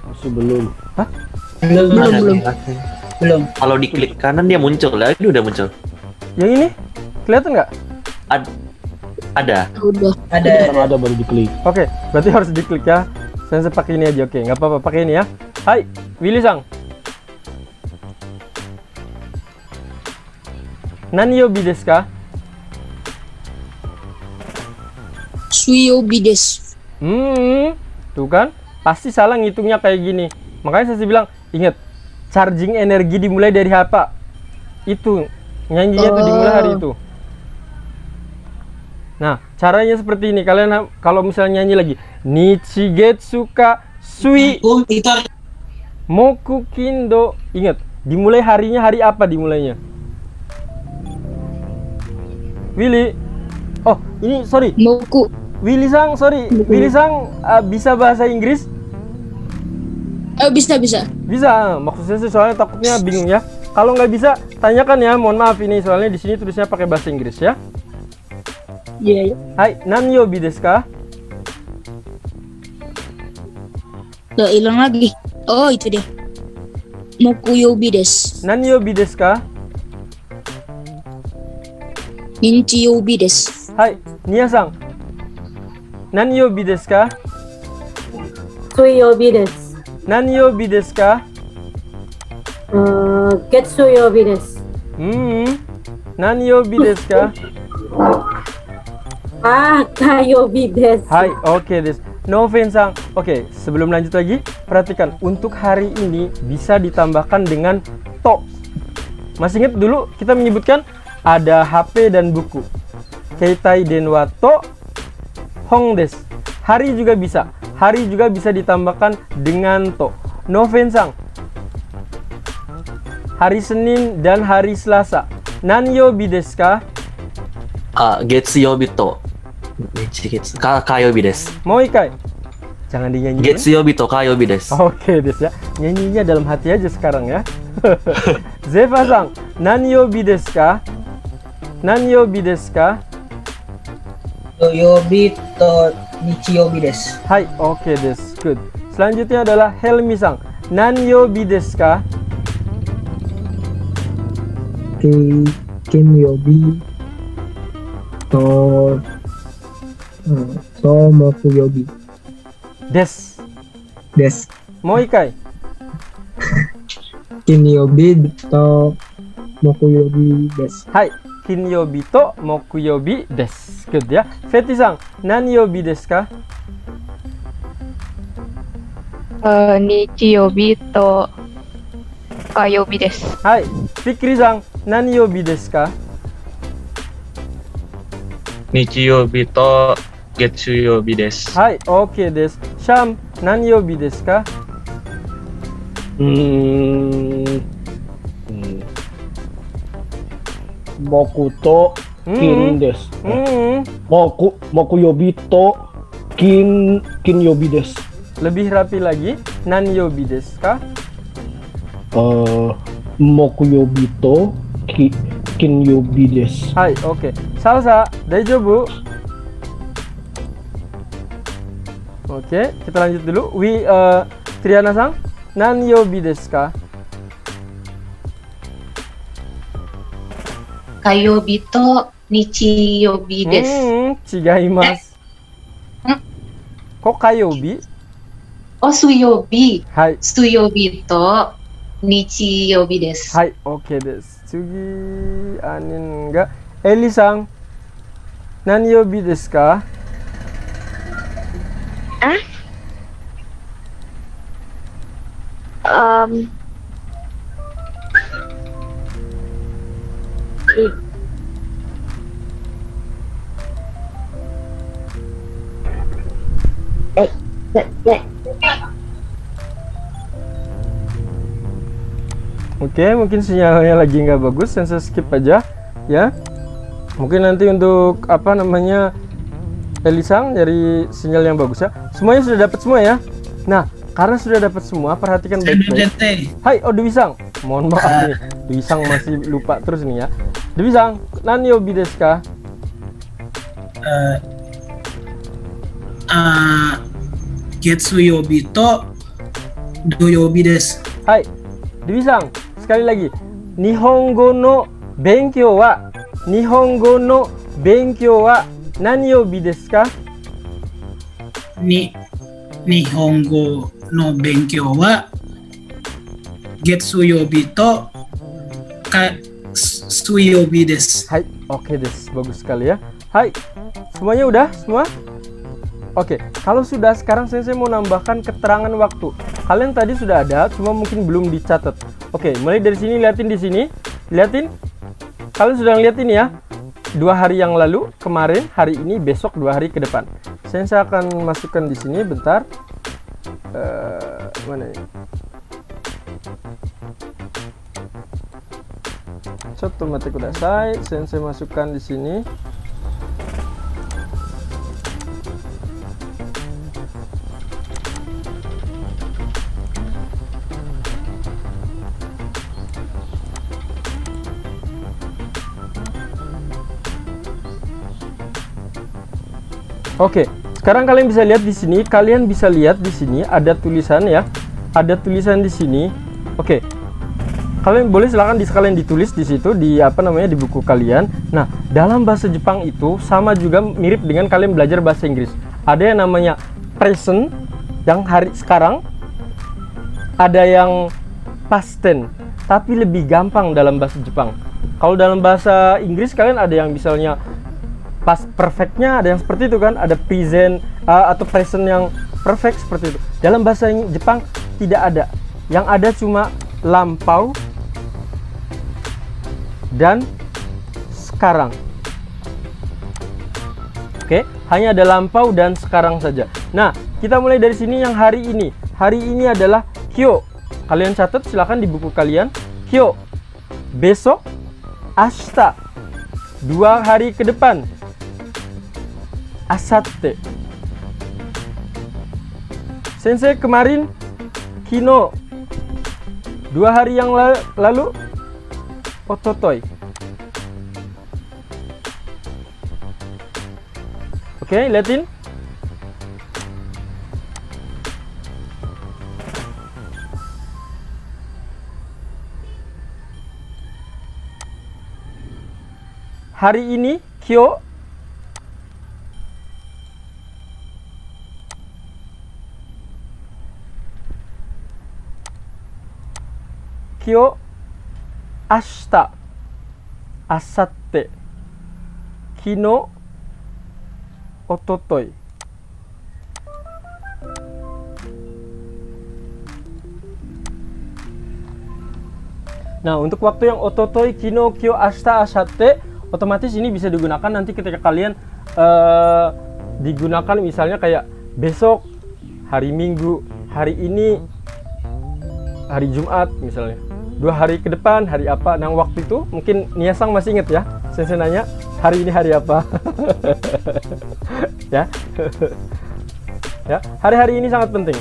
Masih belum. Hah? Belum. Kalau diklik kanan dia muncul, lah ini udah muncul. Yang ini? Kelihatan nggak? Ada. Udah. Ada baru diklik. Oke, berarti harus diklik ya. Saya pakai ini aja, oke, nggak apa-apa, pakai ini ya. Hai, Willy Sang. Nanyobi desu ka? Suyobi desu. Tuh kan? Pasti salah ngitungnya kayak gini. Makanya saya bilang, ingat, charging energi dimulai dari apa? Itu, nyanyinya tuh dimulai hari itu. Nah, caranya seperti ini. Kalian kalau misalnya nyanyi lagi, Nichigetsu kasui mokukindo. Ingat, dimulai harinya hari apa dimulainya? Willy. Oh, ini sorry. Moku. Willy Sang, sorry. Willy Sang bisa bahasa Inggris? Bisa. Bisa. Maksudnya sih soalnya takutnya bingung ya. Kalau nggak bisa, tanyakan ya. Mohon maaf ini soalnya di sini tulisnya pakai bahasa Inggris ya. Iya. Hai, nanyobi desu ka? Udah hilang lagi. Oh, itu dia. Mokuyobi desu. Nanyobi desu ka? Ninchiyobi desu. Hai, Nia-san. Nanyobi desu ka? Suiyobi desu. Nanyobi desu ka? Getsuyobi desu. Nanyobi desu ka? Kayobi desu. Hai, oke desu. Noven-san. Oke, sebelum lanjut lagi, perhatikan untuk hari ini bisa ditambahkan dengan to. Masih ingat dulu kita menyebutkan ada HP dan buku. Keitai denwa to hong desu. Hari juga bisa. Hari juga bisa ditambahkan dengan to. Noven-san. Hari Senin dan hari Selasa. Nanyobi desu ka? Getsuyobi to kayobi desu. Mau ikai? Jangan dinyanyi. Getsuyobi to kayobi desu. Oke des ya. Nyanyinya dalam hati aja sekarang ya. Zefa-san, nanyobi desu ka? Nanyobi desu ka? Yoyobi to nichiyobi desu. Hai, oke des. Good. Selanjutnya adalah Helmi-san. Nanyobi desu ka? Kinyobi to mokuyobi Des. Mau ikai? Kinyobi to mokuyobi desu. Hai, kinyobi to mokuyobi desu. Good ya. Feti-san, nanyobi desu ka? Nichiyobi to kayobi desu. Hai, Fikri-san, nanyobi desu ka? Nichiyobi to Getsuyobi desu. Hai, oke des. Sham, nanyobi desu ka? Moku to kin desu. Mokuyobi to kinyobi desu. Lebih rapi lagi, nanyobi desu ka? Mokuyobi to kinyobi desu. Hai, oke. Salsa, daijoubu? Oke, kita lanjut dulu. Triana-san, nanyobi desu ka? Kayobi to nichiyobi desu. Chigaimasu. Kok kayobi? Oh, suyobi. Hai. Suyobi to nichiyobi desu. Hai, oke desu. Tsugi, anin ga. Eli-san, nanyobi desu ka? Oke, mungkin sinyalnya lagi nggak bagus, sensor skip aja ya. Mungkin nanti untuk apa namanya Elisang dari sinyal yang bagus ya. Semuanya sudah dapat semua ya. Nah, karena sudah dapat semua, perhatikan baik-baik. Hai, Dewi-sang. Mohon maaf nih, Dewi-sang masih lupa terus nih ya. Dewi-sang, nanyobi desu ka? Getsuyobi to doyobi desu. Hai, Dewi-sang, sekali lagi. Nihongo no benkyou wa nanyobi desu ka? Nihongo no benkyou wa getsuyobi to suyobi desu. Hai, oke desu, bagus sekali ya. Hai, semuanya udah semua? Oke, kalau sudah, sekarang saya mau nambahkan keterangan waktu. Kalian tadi sudah ada, cuma mungkin belum dicatat. Oke, mulai dari sini, liatin di sini, liatin. Kalian sudah ngeliat ini ya, 2 hari yang lalu, kemarin, hari ini, besok 2 hari ke depan. Saya akan masukkan di sini, bentar. Mana ini? Cotto mate kudasai. Saya masukkan di sini. Oke, Sekarang kalian bisa lihat di sini, ada tulisan ya. Ada tulisan di sini. Oke. Kalian boleh sekalian ditulis di situ di di buku kalian. Nah, dalam bahasa Jepang itu sama juga mirip dengan kalian belajar bahasa Inggris. Ada yang namanya present yang hari sekarang. Ada yang past tense, tapi lebih gampang dalam bahasa Jepang. Kalau dalam bahasa Inggris kalian ada yang misalnya past perfectnya, ada yang seperti itu kan, ada present atau present yang perfect seperti itu. Dalam bahasa Jepang tidak ada. Yang ada cuma lampau dan sekarang. Oke, hanya ada lampau dan sekarang saja. Nah, kita mulai dari sini yang hari ini. Hari ini adalah kyo. Kalian catat silakan di buku kalian. Kyo, besok, ashita, 2 hari ke depan. Asatte. Sensei kemarin, kino, 2 hari yang lalu, ototoi. Oke, lihatin. Hari ini, kyo. Kyo, ashita, asatte, kino, ototoi. Nah, untuk waktu yang ototoi, kino, kyo, ashita, asatte, otomatis ini bisa digunakan nanti ketika kalian digunakan misalnya kayak besok, hari Minggu, hari ini, hari Jumat misalnya. 2 hari ke depan, hari apa? Nah, waktu itu mungkin Niasang masih inget ya. Sensei nanya, hari ini hari apa? Ya. Ya, hari-hari ini sangat penting.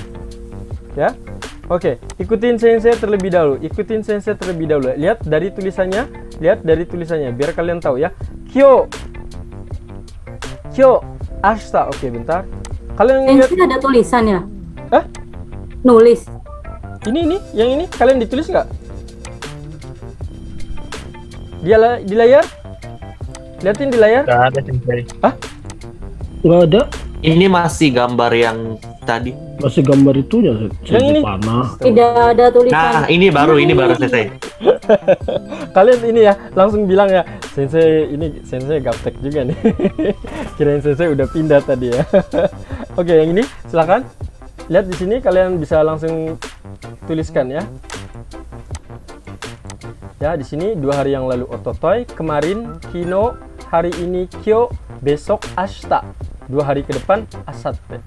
Ya. Oke, ikutin Sensei terlebih dahulu. Lihat dari tulisannya, biar kalian tahu ya. Kyo, ashita. Oke, bentar. Kalian lihat ada tulisan ya? Nulis. Ini, yang ini kalian ditulis nggak? Di layar? Lihatin di layar. Nggak ada, Sensei. Nggak ada. Ini masih gambar yang tadi. Masih gambar itunya. Yang ini panah. Tidak ada tulisan. Nah, ini baru Sensei. Kalian ini ya langsung bilang ya, Sensei gaptek juga nih. Kirain Sensei udah pindah tadi ya. Oke, yang ini silakan. Lihat di sini, kalian bisa langsung tuliskan ya. Ya, di sini 2 hari yang lalu ototoi, kemarin kino, hari ini kyo, besok ashita, 2 hari ke depan asatte.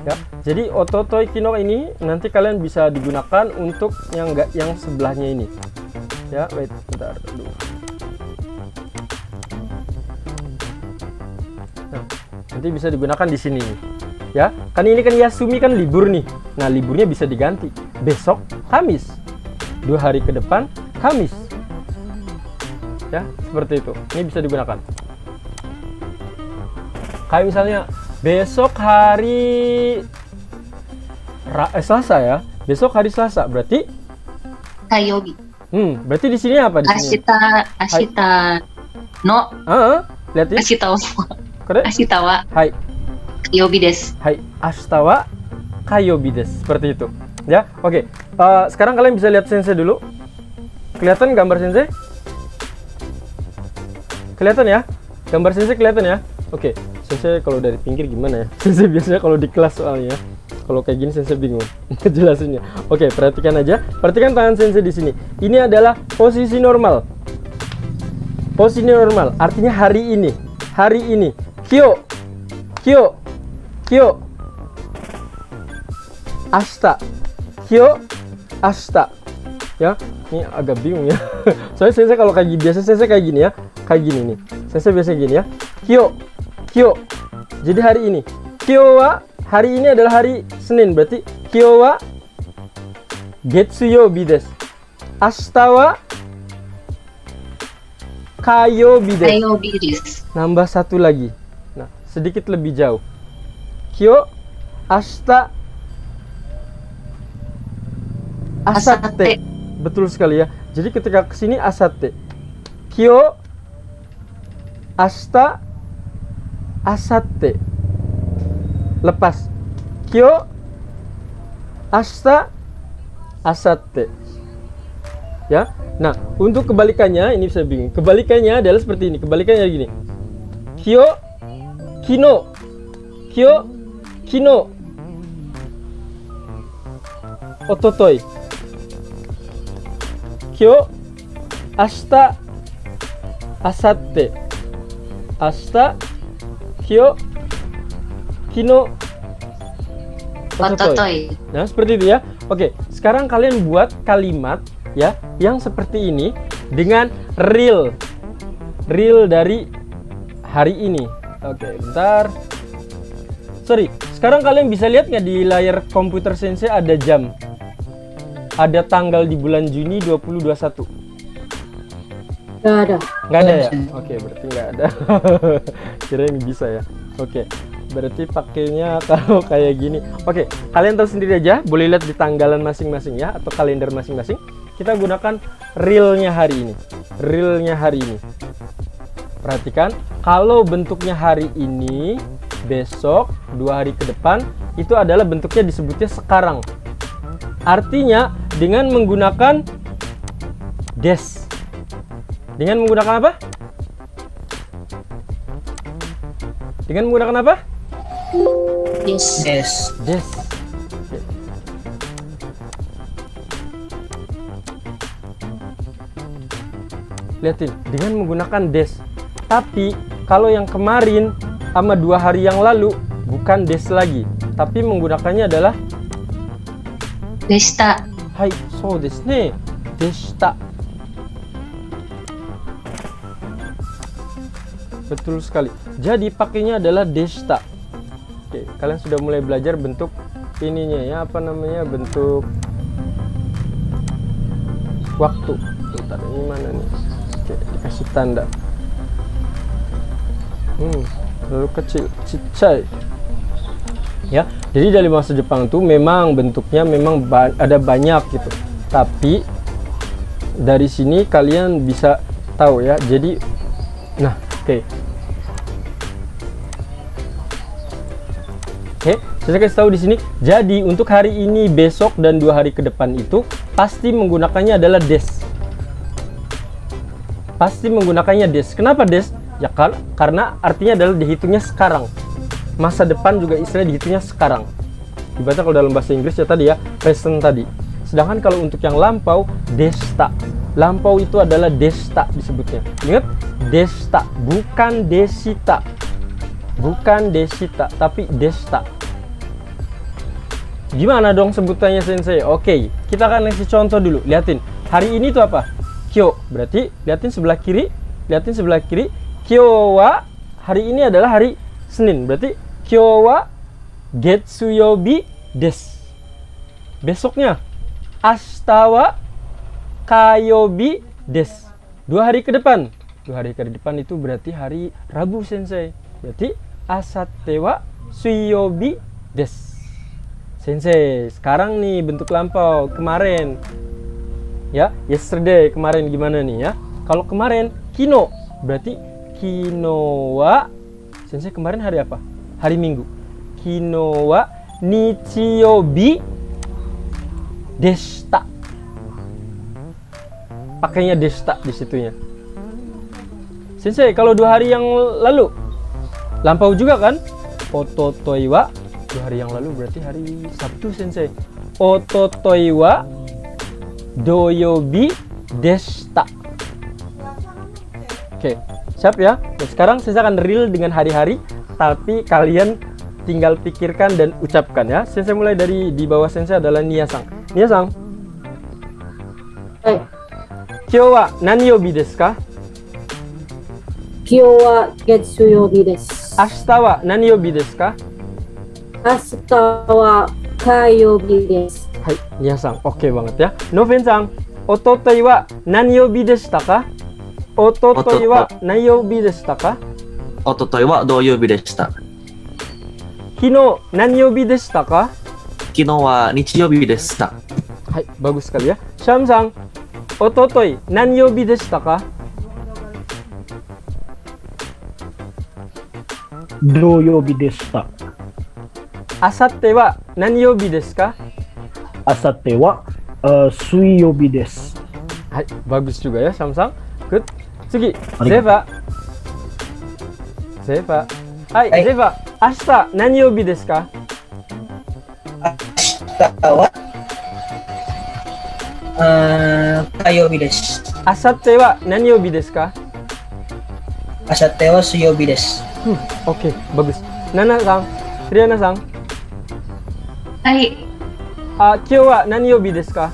Ya, jadi ototoi, kino ini nanti kalian bisa digunakan untuk yang sebelahnya ini. Ya, wait, bentar dulu. Nah, nanti bisa digunakan di sini. Ya, kan ini kan Yasumi kan libur nih. Nah, liburnya bisa diganti. Besok Kamis. 2 hari ke depan Kamis. Ya, seperti itu. Ini bisa digunakan. Kayak misalnya besok hari Selasa ya. Besok hari Selasa berarti Kayobi. Berarti di sini apa di sini? Ashita no. Lihat ya. Ashita wa Hai. Kayobi desu. Hai, ashita wa kayobi desu. Seperti itu. Ya, oke. Sekarang kalian bisa lihat Sensei dulu. Kelihatan gambar Sensei? Kelihatan ya? Gambar Sensei kelihatan ya? Oke. Sensei kalau dari pinggir gimana ya? Sensei biasanya kalau di kelas soalnya. Kalau kayak gini Sensei bingung jelasinnya. Oke, perhatikan aja. Perhatikan tangan Sensei di sini. Ini adalah posisi normal. Posisi normal artinya hari ini. Hari ini. Kyo. Ashita. Kyo, ashita. Ya, ini agak bingung ya. Soalnya Sensei kalau kayak gini, biasa Sensei kayak gini ya. Kayak gini nih. Sensei biasa gini ya. Kyo. Jadi hari ini. Kyo wa, hari ini adalah hari Senin. Berarti kyo wa getsuyobi desu. Ashita wa kayobi desu. Kayobi desu. Nambah satu lagi. Nah, sedikit lebih jauh. Kyo ashita asate. Betul sekali ya. Jadi ketika kesini asate. Kyo ashita asate. Lepas. Kyo ashita asate. Ya. Nah, untuk kebalikannya ini saya bingung. Kebalikannya adalah seperti ini. Kebalikannya gini. Kyo kino. Kyo kino. Ototoi. Kyo ashita asatte. Ashita kyo kino ototoi. Nah, seperti itu ya. Oke, sekarang kalian buat kalimat ya yang seperti ini dengan real dari hari ini. Oke, bentar. Sorry, sekarang kalian bisa lihat nggak di layar komputer Sensei ada jam, ada tanggal di bulan Juni 2021? Nggak ada. Nggak ada ya? Oke, berarti nggak ada. Kirain bisa ya. Oke, berarti pakainya kalau kayak gini. Oke, kalian tahu sendiri aja, boleh lihat di tanggalan masing-masing ya, atau kalender masing-masing. Kita gunakan realnya hari ini. Realnya hari ini. Perhatikan, kalau bentuknya hari ini, besok, 2 hari ke depan, itu adalah bentuknya disebutnya sekarang. Artinya dengan menggunakan des. Dengan menggunakan apa? Dengan menggunakan apa? Des. Des. Lihatin, dengan menggunakan des. Tapi kalau yang kemarin sama 2 hari yang lalu bukan des lagi, tapi menggunakannya adalah deshita. Hai, so desu ne. Deshita. Betul sekali. Jadi pakainya adalah deshita. Oke, kalian sudah mulai belajar bentuk ininya ya, apa namanya? Bentuk waktu. Bentar, ini mana nih? Oke, dikasih tanda. Terlalu kecil, cicai. Ya, jadi dari bahasa Jepang itu memang bentuknya memang ada banyak gitu. Tapi dari sini kalian bisa tahu ya. Jadi, nah, oke. Saya kasih tahu di sini. Jadi untuk hari ini, besok dan 2 hari ke depan itu pasti menggunakannya adalah des. Pasti menggunakannya des. Kenapa des? Ya karena artinya adalah dihitungnya sekarang. Masa depan juga istilahnya dihitungnya sekarang. Ibaratnya kalau dalam bahasa Inggris ya tadi ya, present tadi. Sedangkan kalau untuk yang lampau, deshita. Lampau itu adalah deshita disebutnya. Ingat, deshita, bukan deshita. Bukan deshita, tapi deshita. Gimana dong sebutannya Sensei? Oke, kita akan kasih contoh dulu. Liatin, hari ini itu apa? Kyo. Berarti liatin sebelah kiri. Liatin sebelah kiri. Kyo wa, hari ini adalah hari Senin. Berarti kyo wa getsuyobi desu. Besoknya ashita wa kayobi desu. 2 hari ke depan. 2 hari ke depan itu berarti hari Rabu Sensei. Berarti asate wa suiyobi desu. Sensei, sekarang nih bentuk lampau kemarin. Ya, yesterday kemarin gimana nih ya? Kalau kemarin kino, berarti kino wa, Sensei kemarin hari apa? Hari Minggu. Kino wa nichiyobi deshita. Pakainya deshita di situnya. Sensei, kalau 2 hari yang lalu lampau juga kan? Ototoi wa, 2 hari yang lalu berarti hari Sabtu Sensei. Ototoi wa doyobi deshita. Oke, siap ya. Nah, sekarang saya akan real dengan hari-hari, tapi kalian tinggal pikirkan dan ucapkan ya. Sensei mulai dari di bawah Sensei adalah Nia-san. Nia-san. Kyou wa nani yobi desu ka? Kyou wa getsuyobi desu. Ashita wa nani yobi desu ka? Ashita wa kayobi desu. Hai, Nia-san. Oke banget ya. Noven-san, ototoi wa nani yobi deshita ka? Ototoi wa nanyoubi deshita ka? Ototoi wa doyoubi deshita. Kino nanyoubi deshita ka? Kino wa nichiyoubi deshita. Hai, bagus sekali ya. Syam-sang, ototoi nanyoubi deshita ka? Doyobi deshita. Asatte wa nanyoubi desu ka? Asatte wa suiyobi desu. Hai, bagus juga ya, Samsung. Good. Sugi, Arigato. Zeva. Hai, Zeva. Ashita nanyoubi desu ka? Ashita wa kayoubi desu. Asatte wa nanyoubi desu ka? Asatte wa suiyobi desu. Oke, bagus. Nana-sang, Riana-sang. Hai, Kyou wa nanyoubi desu ka?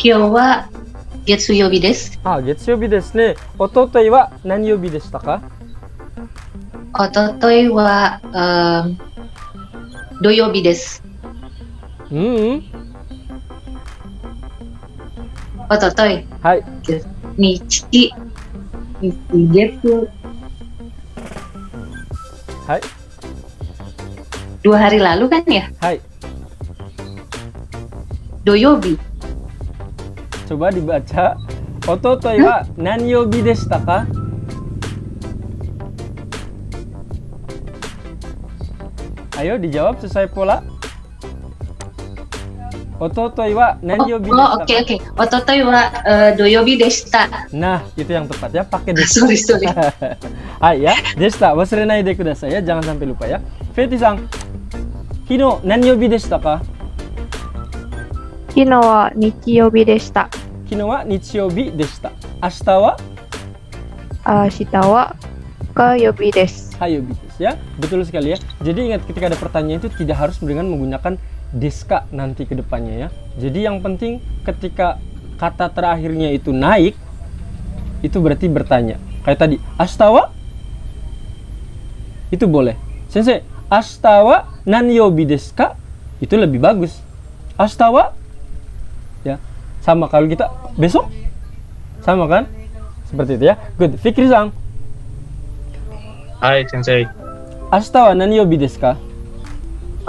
kyou wa getsuyobi desu. Getsuyobi desu ne. Ototoi wa nanyoubi deshita ka? Ototoi wa doyobi desu. Ototoi. Hai. Nichi getsu. Hai. 2 hari lalu kan ya? Hai. Doyobi. Coba dibaca. Ototoi wa nanyoubi deshita ka? Ayo dijawab sesuai pola. Ototoi wa nanyoubi deshita ka? Oke. Ototoi wa doyobi deshita. Nah, itu yang tepat ya, pakai deshita. Sorry. Hai ya, deshita wasurenai de kudasai ya, jangan sampai lupa ya. Feti-sang, kino nanyoubi deshita ka? Kino wa nichiyobi deshita. Kino wa nichiyoubi deshita. Ashita wa? Ashita wa kayobi desu. Kayobi desu ya. Betul sekali ya. Jadi ingat ketika ada pertanyaan itu tidak harus dengan menggunakan deska nanti ke depannya ya. Jadi yang penting ketika kata terakhirnya itu naik, itu berarti bertanya. Kayak tadi, ashita wa? Itu boleh. Sensei, ashita wa nanyoubi desu ka? Itu lebih bagus. Ashita wa? Ya, sama kalau kita besok sama kan? Seperti itu ya. Good. Fikri-sang. Hai, Sensei. Ashita wa nanyoubi desu ka?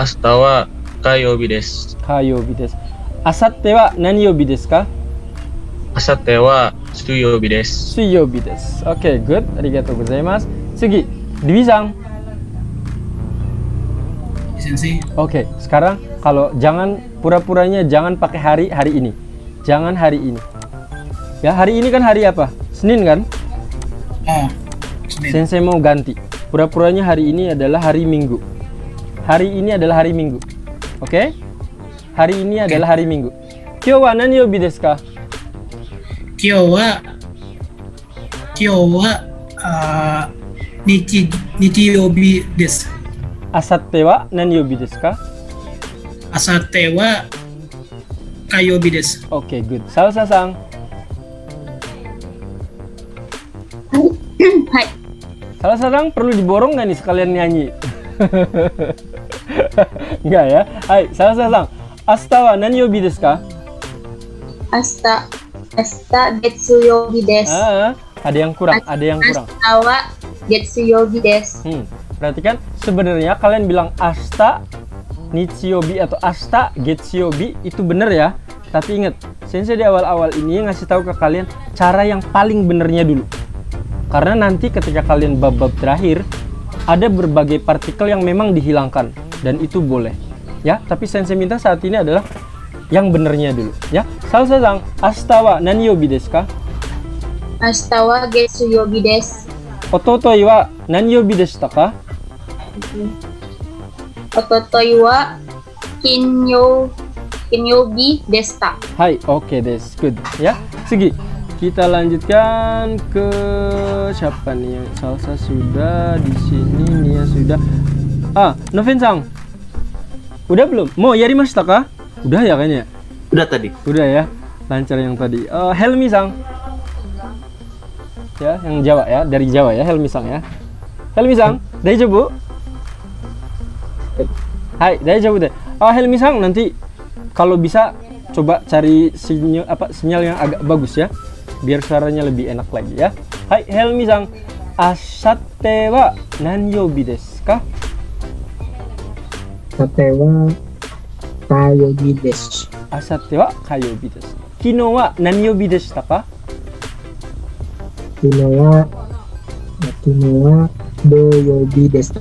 Ashita wa kayobi desu. Kayobi desu. Asatte wa nanyoubi desu ka? Asatte wa suiyobi desu. Suiyobi desu. Oke, good. Arigatou gozaimasu. Sugi, Dwi-sang. Sensei. Oke, sekarang kalau jangan pura-puranya jangan pakai hari ini. Jangan hari ini. Ya, hari ini kan hari apa? Senin kan? Senin. Sensei mau ganti. Pura-puranya hari ini adalah hari Minggu. Hari ini adalah hari Minggu. Oke? Hari ini adalah hari Minggu. Kyou wa nanyoubi desu ka? Kyou wa nichiyoubi desu. Asatte wa nanyoubi desu ka? Asatte wa kayobi desu. Oke, good. Salsa-sang. Hai. Salsa-sang perlu diborong nggak nih sekalian nyanyi? Enggak ya? Hai, Salsa-sang. Ashita wa nanyoubi desu ka? Ashita getsuyobi desu. Ada yang kurang. Ashita wa getsuyobi desu. Perhatikan, sebenarnya kalian bilang ashita nichiyobi atau ashita getsuyobi itu bener ya. Tapi ingat, Sensei di awal-awal ini ngasih tahu ke kalian cara yang paling benernya dulu. Karena nanti ketika kalian bab-bab terakhir ada berbagai partikel yang memang dihilangkan dan itu boleh. Ya, tapi Sensei minta saat ini adalah yang benernya dulu ya. Salsa-sang, ashita wa nanyoubi desu ka? Ashita wa getsuyobi desu. Ototoi wa nanyoubi deshita ka? Ototoi wa kinyobi deshita. Hai, oke desu. Good ya. Sugi, kita lanjutkan ke siapa nih? Yang Salsa sudah di sini, Nia sudah. Noven-sang. Udah belum? Mau yarimashita ka? Udah ya kayaknya. Udah tadi. Udah ya. Lancar yang tadi. Helmi-sang. Ya, yang Jawa ya, dari Jawa ya, Helmi-sang ya. Helmi-sang, daijoubu? Hai, daijoubu deh. Helmi-sang nanti kalau bisa coba cari sinyal yang agak bagus ya. biar suaranya lebih enak lagi ya. Hai, Helmi-san. Asate wa nanyobi desu ka? Asate wa kayobi desu. Asate wa kayobi desu. Kino wa nanyobi deshita ka? Kino wa doyobi desu.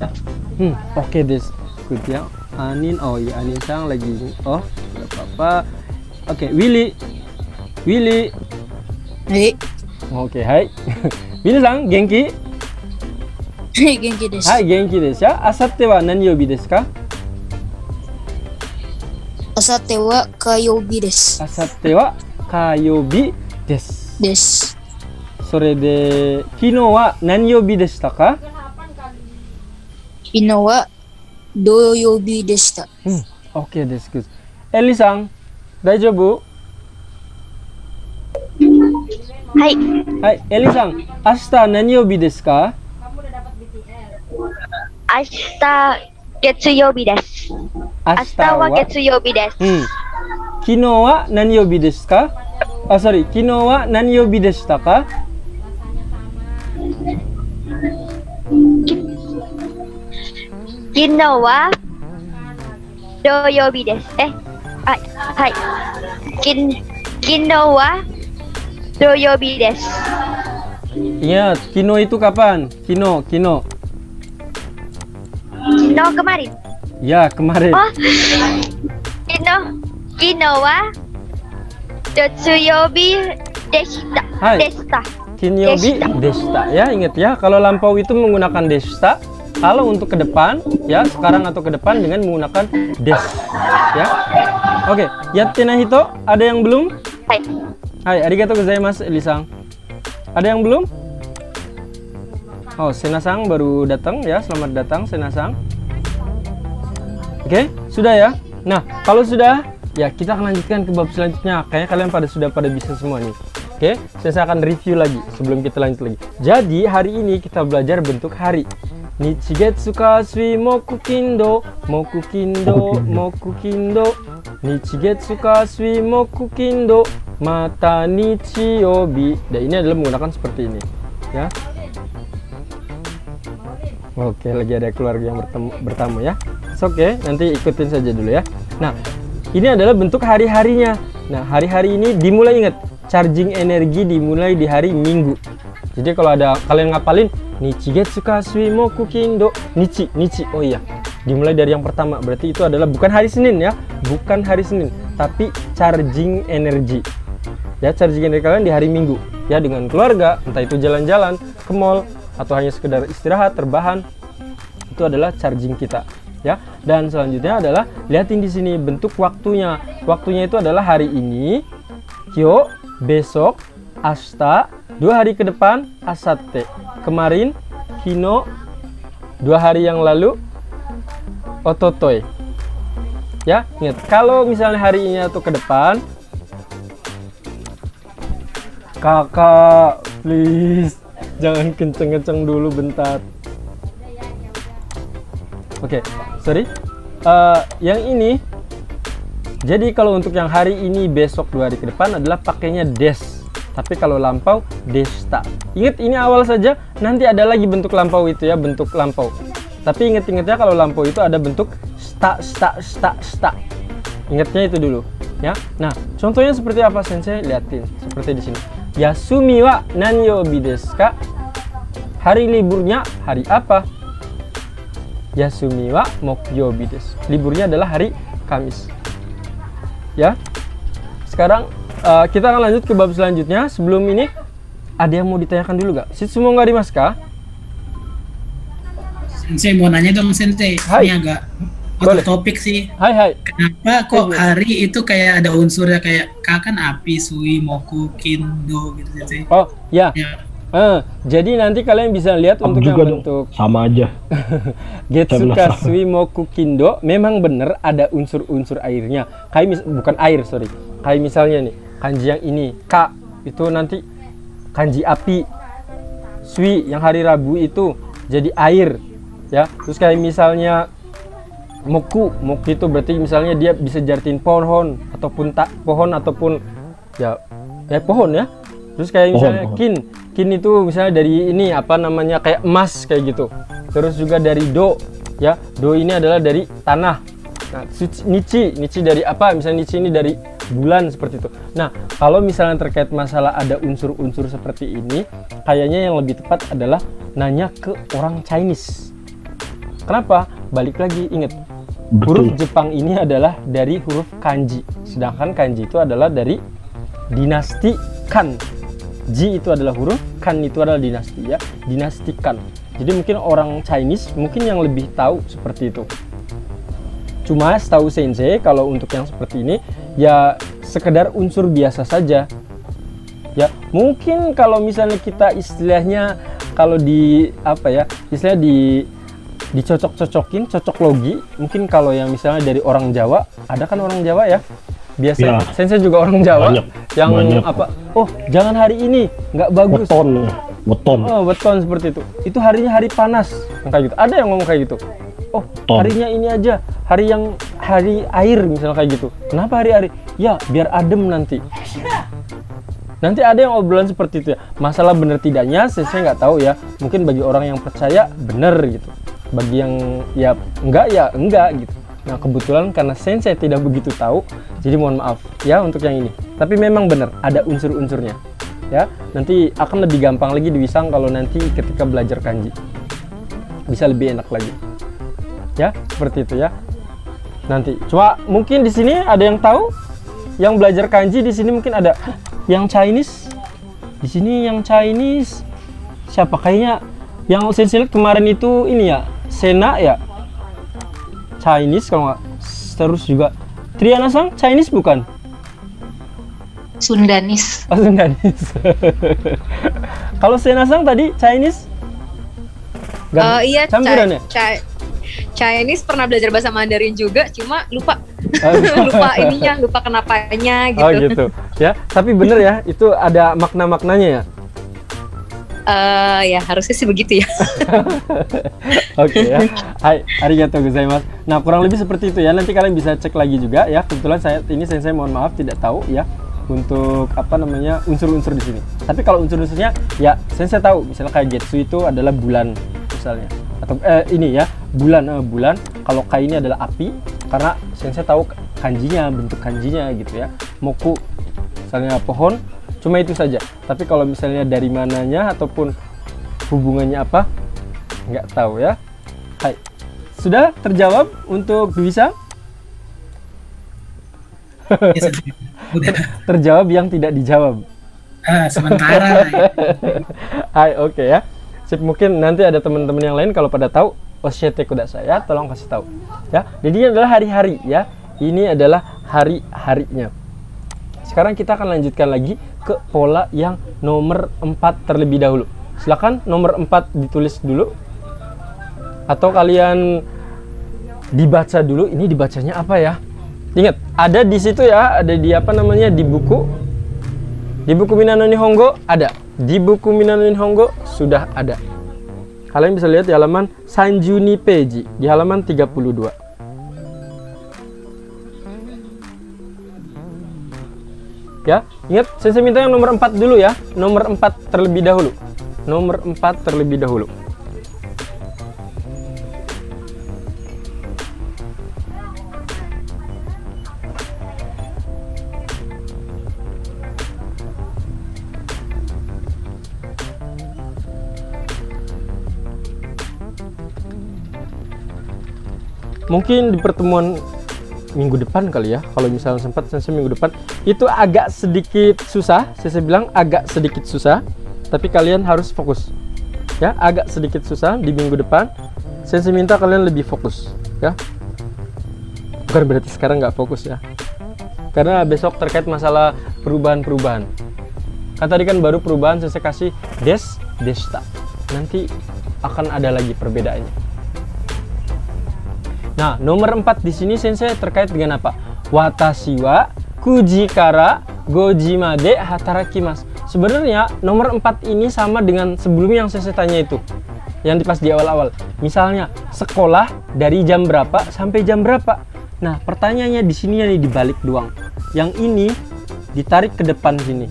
Oke desu. Good ya. Anin, oh iya Anin-san lagi. Oh, enggak apa-apa. Oke, Willy. Hai. Oke, hai. Willy-san, genki? Genki desu. Hai, genki desu ya. Asate wa nanyobi desu ka? Asate wa kayobi desu. Asate wa kayobi desu. Desu. それで、昨日は何曜日でしたか？昨日は土曜日でした。OK です。エリさん、大丈夫？はい。はい、エリさん、明日何曜日ですか？明日月曜日です。明日は月曜日です。昨日は何曜日ですか？あ、昨日は何曜日でしたか？昨日は土曜日です。はい。昨日は土曜日です。Ingat, kino itu kapan? Kino. Kino kemarin. Ya, kemarin. Oh, kino wa Tetsuyobi deshita. Kinyobi deshita ya, ingat ya, kalau lampau itu menggunakan deshita, kalau untuk ke depan ya, sekarang atau ke depan dengan menggunakan des ya. Oke, yatte nahi to, ada yang belum? Hai, arigatou gozaimasu Eli-san. Ada yang belum? Oh, Sena-san baru datang ya, selamat datang Sena-san. Oke, sudah ya. Nah, kalau sudah ya, kita akan lanjutkan ke bab selanjutnya. Kayaknya kalian pada bisa semua nih. Oke, saya akan review lagi sebelum kita lanjut lagi. Jadi hari ini kita belajar bentuk hari. Nichigetsu kasui mokukindo, Nichigetsu kasui mokukindo, mata nichiyobi. Dan ini adalah menggunakan seperti ini, ya. Oke, lagi ada keluarga yang bertamu ya. Oke, nanti ikutin saja dulu ya. Nah, ini adalah bentuk hari-harinya. Nah, hari-hari ini dimulai, ingat, charging energi dimulai di hari Minggu. Jadi kalau ada kalian ngapalin Nichigetsu kasui mokukindo, nichi. Oh iya, dimulai dari yang pertama. Berarti itu adalah bukan hari Senin ya, bukan hari Senin, tapi charging energi. Ya, charging energi kalian di hari Minggu ya, dengan keluarga, entah itu jalan-jalan ke mall atau hanya sekedar istirahat, terbahan. Itu adalah charging kita. Ya, dan selanjutnya adalah lihatin di sini bentuk waktunya. Waktunya itu adalah hari ini, kyo, besok, asta, 2 hari ke depan, asate, kemarin, kino, 2 hari yang lalu, ototoi. Ya, ingat, kalau misalnya hari ini atau ke depan, kakak, please, jangan kenceng-kenceng dulu bentar. Oke, sorry. Yang ini, jadi kalau untuk yang hari ini, besok, 2 hari ke depan adalah pakainya des. Tapi kalau lampau, deshita. Ingat, ini awal saja, nanti ada lagi bentuk lampau itu ya, bentuk lampau. Tapi ingat ya, kalau lampau itu ada bentuk sta. Ingatnya itu dulu ya. Nah, contohnya seperti apa sensei? Lihatin, seperti di sini. Yasumi wa nanyobi desu ka? Hari liburnya hari apa? Yasumi wa mokyobi desu. Liburnya adalah hari Kamis. Ya. Sekarang kita akan lanjut ke bab selanjutnya. Sebelum ini ada yang mau ditanyakan dulu gak? Shitsumo ga arimasu ka? Sensei mau nanya dong Sensei. Ini agak topik sih. Hai. Kenapa kok hari itu kayak ada unsurnya kayak kan api, sui, moku, kindo gitu Sensei? Oh ya. Jadi nanti kalian bisa lihat untuk yang bentuk sama aja. Getsuka sui moku kindo memang benar ada unsur-unsur airnya. Kayak bukan air, sorry. Kayak misalnya nih, kanji yang ini ka itu nanti kanji api. Sui yang hari Rabu itu jadi air, ya. Terus kayak misalnya moku itu berarti misalnya dia bisa jartin pohon ataupun pohon ataupun ya pohon ya. Terus kayak misalnya Pohon. kin itu misalnya dari ini apa namanya kayak emas kayak gitu. Terus juga dari do, ya. Do ini adalah dari tanah. Nah, nichi dari apa? Misalnya nichi ini dari bulan seperti itu. Nah, kalau misalnya terkait masalah ada unsur-unsur seperti ini, kayaknya yang lebih tepat adalah nanya ke orang Chinese. Kenapa? Balik lagi, ingat. Huruf Jepang ini adalah dari huruf kanji. Sedangkan kanji itu adalah dari dinasti Kan. Ji itu adalah huruf, Kan itu adalah dinasti, ya. Dinasti Kan. Jadi mungkin orang Chinese mungkin yang lebih tahu seperti itu. Cuma setahu sensei kalau untuk yang seperti ini ya sekedar unsur biasa saja. Ya, mungkin kalau misalnya kita istilahnya kalau di apa ya? Istilahnya dicocok-cocokin, cocok logi. Mungkin kalau yang misalnya dari orang Jawa, ada kan orang Jawa ya? Biasa Ya. sensei juga orang Jawa yang banyak. apa? Oh, jangan hari ini, nggak bagus. Weton. Oh, weton seperti itu. Itu harinya hari panas. Kayak gitu. Ada yang ngomong kayak gitu. Oh, harinya ini aja, hari air misalnya kayak gitu. Kenapa hari? Ya, biar adem nanti. Nanti ada yang obrolan seperti itu ya. Masalah benar tidaknya, saya nggak tahu ya. Mungkin bagi orang yang percaya benar gitu. Bagi yang ya enggak gitu. Nah, kebetulan karena sensei tidak begitu tahu, jadi mohon maaf ya untuk yang ini. Tapi memang benar ada unsur-unsurnya. Ya, nanti akan lebih gampang lagi diwisang kalau nanti ketika belajar kanji. Bisa lebih enak lagi. Ya, seperti itu ya. Nanti cuma mungkin di sini ada yang tahu yang belajar kanji di sini mungkin ada yang Chinese. Di sini yang Chinese siapa kayaknya yang sensei kemarin itu ini ya, Sena ya. Chinese kalau nggak, terus juga Triana-san Chinese bukan? Sundanis. Oh, Sundanis. Kalau Sena-san tadi Chinese? Iya, campuran ya? Chinese pernah belajar bahasa Mandarin juga, cuma lupa lupa kenapanya gitu. Oh gitu ya, tapi bener ya itu ada makna-maknanya ya. Ya harusnya sih begitu ya. Oke ya. Hai, arigatou gozaimasu. Nah, kurang lebih seperti itu ya. Nanti kalian bisa cek lagi juga ya. Kebetulan saya mohon maaf tidak tahu ya untuk apa namanya unsur-unsur di sini. Tapi kalau unsur-unsurnya ya saya tahu. Misalnya kayak Getsu itu adalah bulan misalnya. Atau ini ya, bulan. Kalau kai ini adalah api karena saya tahu kanjinya, bentuk kanjinya gitu ya. Moku misalnya pohon. Cuma itu saja. Tapi kalau misalnya dari mananya ataupun hubungannya apa, nggak tahu ya. Hai, sudah terjawab untuk bisa? Terjawab yang tidak dijawab. Sementara. Hai, oke ya. Sip, mungkin nanti ada teman-teman yang lain kalau pada tahu, oshite kudasai ya, tolong kasih tahu. Ya, jadi ini adalah hari-hari ya. Ini adalah hari-harinya. Sekarang kita akan lanjutkan lagi ke pola yang nomor 4 terlebih dahulu. Silakan nomor 4 ditulis dulu. Atau kalian dibaca dulu. Ini dibacanya apa ya? Ingat, ada di situ ya, ada di apa namanya di buku. Di buku Minano Nihongo ada. Di buku Minano Nihongo sudah ada. Kalian bisa lihat di halaman Sanjuni Peji di halaman 32. Ya, ingat saya minta yang nomor 4 dulu ya. Nomor 4 terlebih dahulu. Nomor 4 terlebih dahulu. Mungkin di pertemuan minggu depan kali ya, kalau misalnya sempat saya minggu depan itu agak sedikit susah, saya bilang agak sedikit susah, tapi kalian harus fokus ya, agak sedikit susah di minggu depan. Saya minta kalian lebih fokus ya, bukan berarti sekarang nggak fokus ya, karena besok terkait masalah perubahan-perubahan kan tadi kan baru perubahan saya kasih desta, nanti akan ada lagi perbedaannya. Nah, nomor 4 di sini sensei terkait dengan apa? Watashi wa kuji kara goji made hatarakimasu. Sebenarnya nomor 4 ini sama dengan sebelumnya yang sensei tanya itu. Yang pas di awal-awal. Misalnya, sekolah dari jam berapa sampai jam berapa? Nah, pertanyaannya di sini nih dibalik doang. Yang ini ditarik ke depan sini.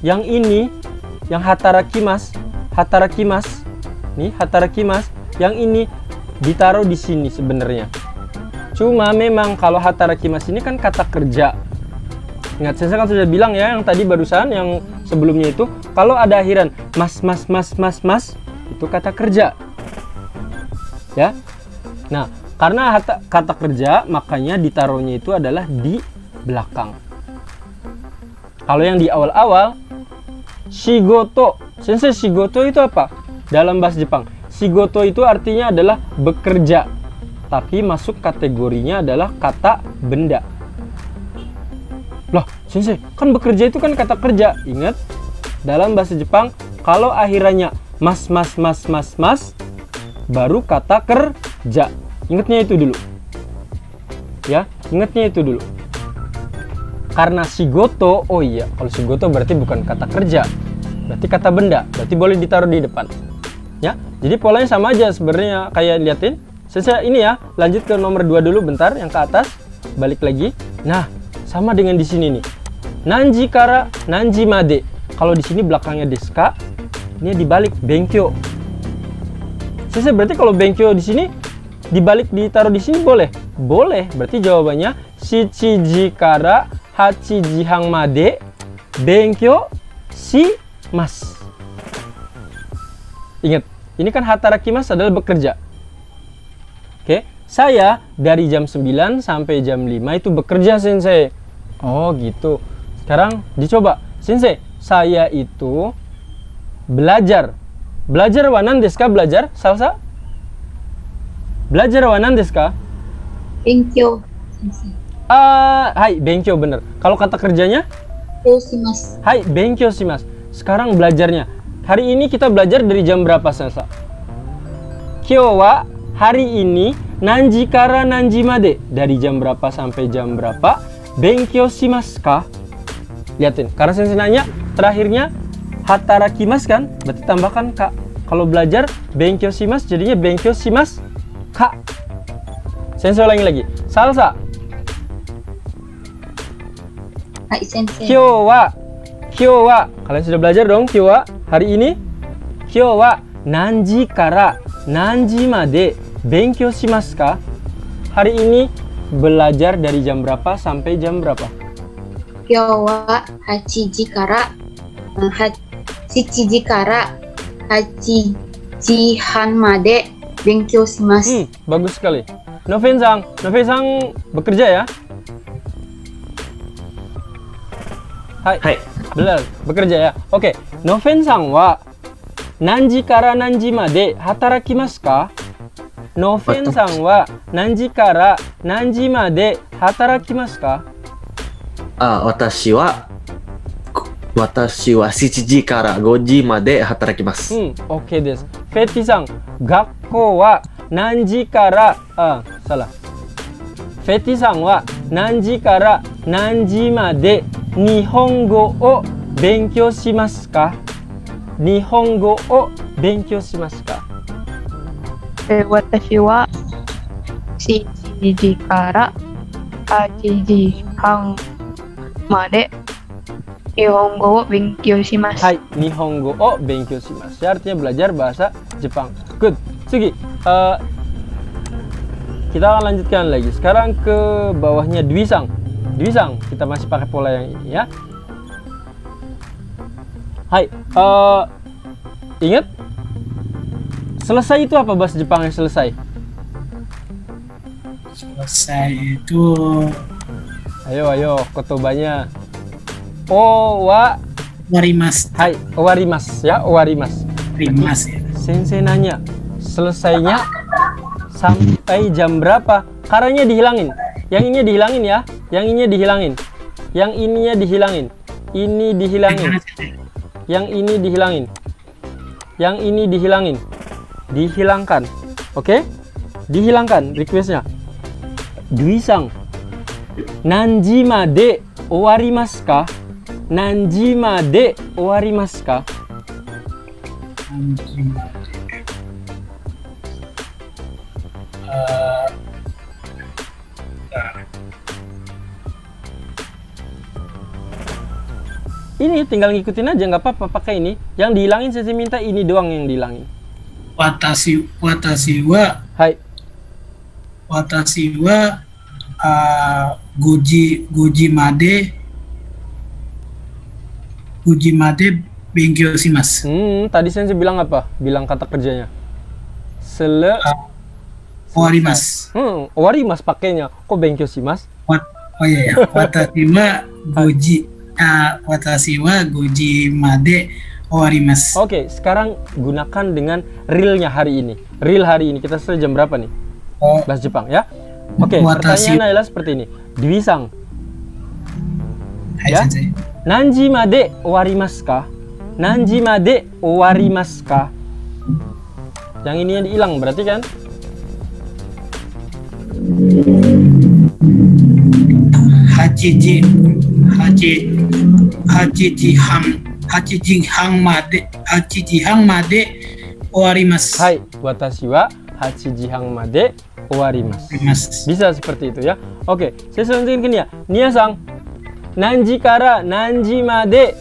Yang ini, yang hatarakimasu, nih hatarakimasu, yang ini ditaruh di sini sebenarnya. Cuma memang kalau hatarakimasu ini kan kata kerja. Ingat, saya kan sudah bilang ya yang tadi barusan, yang sebelumnya itu, kalau ada akhiran mas, itu kata kerja. Ya. Nah, karena kata kerja, makanya ditaruhnya itu adalah di belakang. Kalau yang di awal-awal, shigoto. Sensei, shigoto itu apa? Dalam bahasa Jepang, shigoto itu artinya adalah bekerja. Tapi masuk kategorinya adalah kata benda. Loh, Sensei, kan bekerja itu kan kata kerja. Ingat, dalam bahasa Jepang, kalau akhirannya mas, baru kata kerja. Ingatnya itu dulu. Ya, ingatnya itu dulu. Karena shigoto, oh iya, kalau shigoto berarti bukan kata kerja. Berarti kata benda, berarti boleh ditaruh di depan. Ya, jadi polanya sama aja sebenarnya, kayak liatin. Sensei ini ya, lanjut ke nomor 2 dulu bentar, yang ke atas. Balik lagi. Nah, sama dengan di sini nih. Nanji kara nanji made. Kalau di sini belakangnya deska, ini dibalik benkyo. Sensei, berarti kalau benkyo di sini dibalik ditaruh di sini boleh? Boleh. Berarti jawabannya shichiji kara hachiji hang made benkyo shimasu. Ingat, ini kan hatarakimasu adalah bekerja. Oke, saya dari jam 9 sampai jam 5 itu bekerja, Sensei. Oh gitu. Sekarang dicoba. Sensei, saya itu belajar. Belajar wa nan desu ka? Belajar? Salsa? Belajar wa nan desu ka? Benkyo. Hai, benkyo bener. Kalau kata kerjanya? Shimasu. Hai, benkyo shimasu. Sekarang belajarnya. Hari ini kita belajar dari jam berapa, Salsa? Kyou wa hari ini nanji kara nanji made. Dari jam berapa sampai jam berapa? Benkyo shimasu ka? Liatin, karena Sensei nanya terakhirnya hatarakimasu kan? Berarti tambahkan ka. Kalau belajar benkyo shimasu jadinya benkyo shimasu ka. Sensei ulangi lagi. Salsa. Hai, Sensei. Kyou wa. Kalian sudah belajar dong kyou wa? Hari ini kyou wa nanji kara nanji made benkyo shimasu ka? Hari ini belajar dari jam berapa sampai jam berapa? Kyou wa hachiji kara hachiji han made benkyo shimasu. Bagus sekali. Noven-san bekerja ya? Hai. Benar, bekerja ya. Oke. Noven-san wa nanji kara nanji made hatarakimasu ka? Noven-san wa nanji kara nanji made hatarakimasu ka? Watashi wa 7時から5時まで働きます。OK です。フェティさん、学校は何時からsalah。フェティさんは何時から何時まで日本語を勉強しますか？日本語を勉強しますか？私は7時から8時半まで日本語を勉強します。はい、日本語を勉強します。Artinya belajar bahasa Jepang. Good. Sugi, kita akan lanjutkan lagi. Sekarang ke bawahnya Dwi-sang. Dwi-sang, kita masih pakai pola yang ini ya. Hai, ingat? Selesai itu apa bahasa Jepang yang selesai? Selesai itu... Ayo, kotobanya. Warimasu. Hai, warimasu ya, warimasu. Warimasu ya. Sensei nanya, selesainya sampai jam berapa? Karanya dihilangin. Yang ini dihilangin ya. Yang ini dihilangin. Yang ininya dihilangin. Ini dihilangin. Yang ini dihilangin. Yang ini dihilangin. Dihilangkan. Oke? Dihilangkan requestnya. Dwi-sang, nanji made owarimasu ka? Nanji made owarimasu ka? Ini tinggal ngikutin aja, nggak apa-apa pakai ini. Yang dihilangin saya minta ini doang yang dihilangin. Watashi wa Hai. Watashi wa goji made benkyou shimasu. Tadi saya bilang apa? Bilang kata kerjanya. Owarimasu. Owarimasu pakainya. Kok benkyou shimasu? Oh iya ya. Watashi wa goji made owarimasu. Oke, sekarang gunakan dengan realnya hari ini. Real hari ini. Kita selesai jam berapa nih? Bahasa Jepang ya. Oke, pertanyaannya adalah seperti ini. Dwi-san. Ya? Nanji made owarimasu ka? Nanji made owarimasu ka? Yang ini yang hilang berarti kan? Hachi hang made owarimasu. Hai, watashi wa hachi hang made owarimasu. Bisa seperti itu ya. Oke, saya selanjutnya ya. Nia-san, nanji kara nanji made.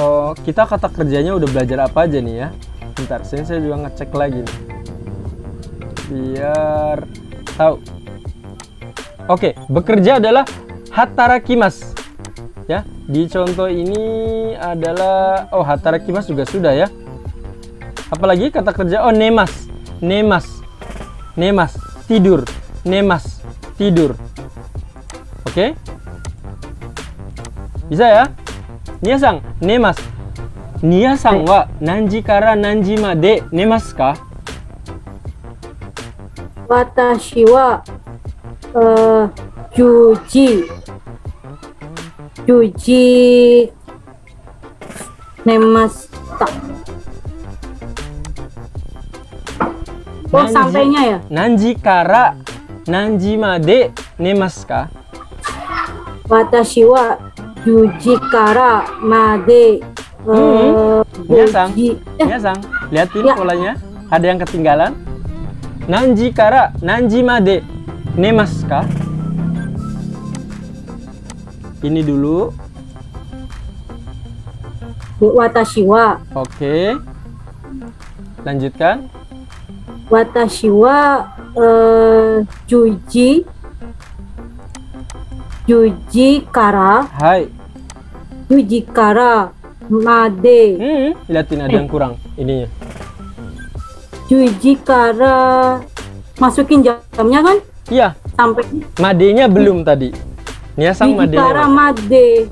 Oh, kita kata kerjanya udah belajar apa aja nih ya? Bentar, saya juga ngecek lagi nih. Biar tahu. Oke, bekerja adalah hatarakimasu. Ya, di contoh ini adalah hatarakimasu juga sudah ya. Apalagi kata kerja nemas. Nemas, tidur. Nemas, tidur. Oke? Bisa ya? Nia-san, nemas. Nia-san wa nanji kara nanji made nemasu ka? Watashi wa juji nemasta. Sampainya ya? Nanji kara nanji made nemasu ka? Watashi wa juji kara made Nia-san, lihatin polanya. Ada yang ketinggalan. Nanji kara nanji made nemasu ka? Ini dulu. Watashi wa. Oke. Lanjutkan. Watashi wa juji kara. Hai. Juji kara made. Lihatin ada yang kurang ininya. Juji kara, masukin jamnya kan? Iya. Sampai. Madenya belum tadi. Nia-san made. Juji kara made.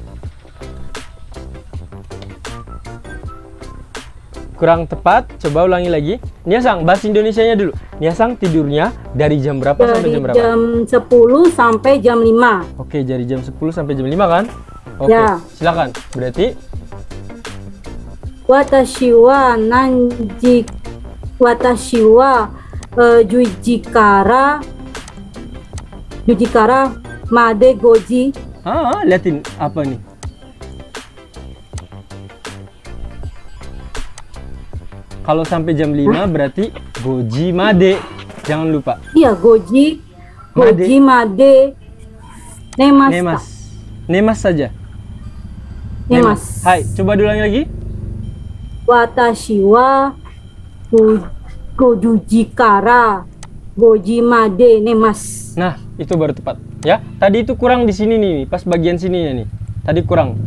Kurang tepat, coba ulangi lagi. Nia-san, bahasa Indonesianya dulu. Nia-san tidurnya dari jam berapa sampai jam berapa? Jam 10 sampai jam 5. Oke, dari jam 10 sampai jam 5 kan? Oke, ya. Silakan. Berarti Watashi wa juji kara made goji. Lihatin apa nih? Kalau sampai jam 5 berarti goji made. Jangan lupa. Iya, goji made nemas. Nemas saja. Nemas. Hai, coba diulangi lagi. Watashi wa juji kara goji made nemas. Nah, itu baru tepat. Ya, tadi itu kurang di sini nih, pas bagian sininya nih. Tadi kurang.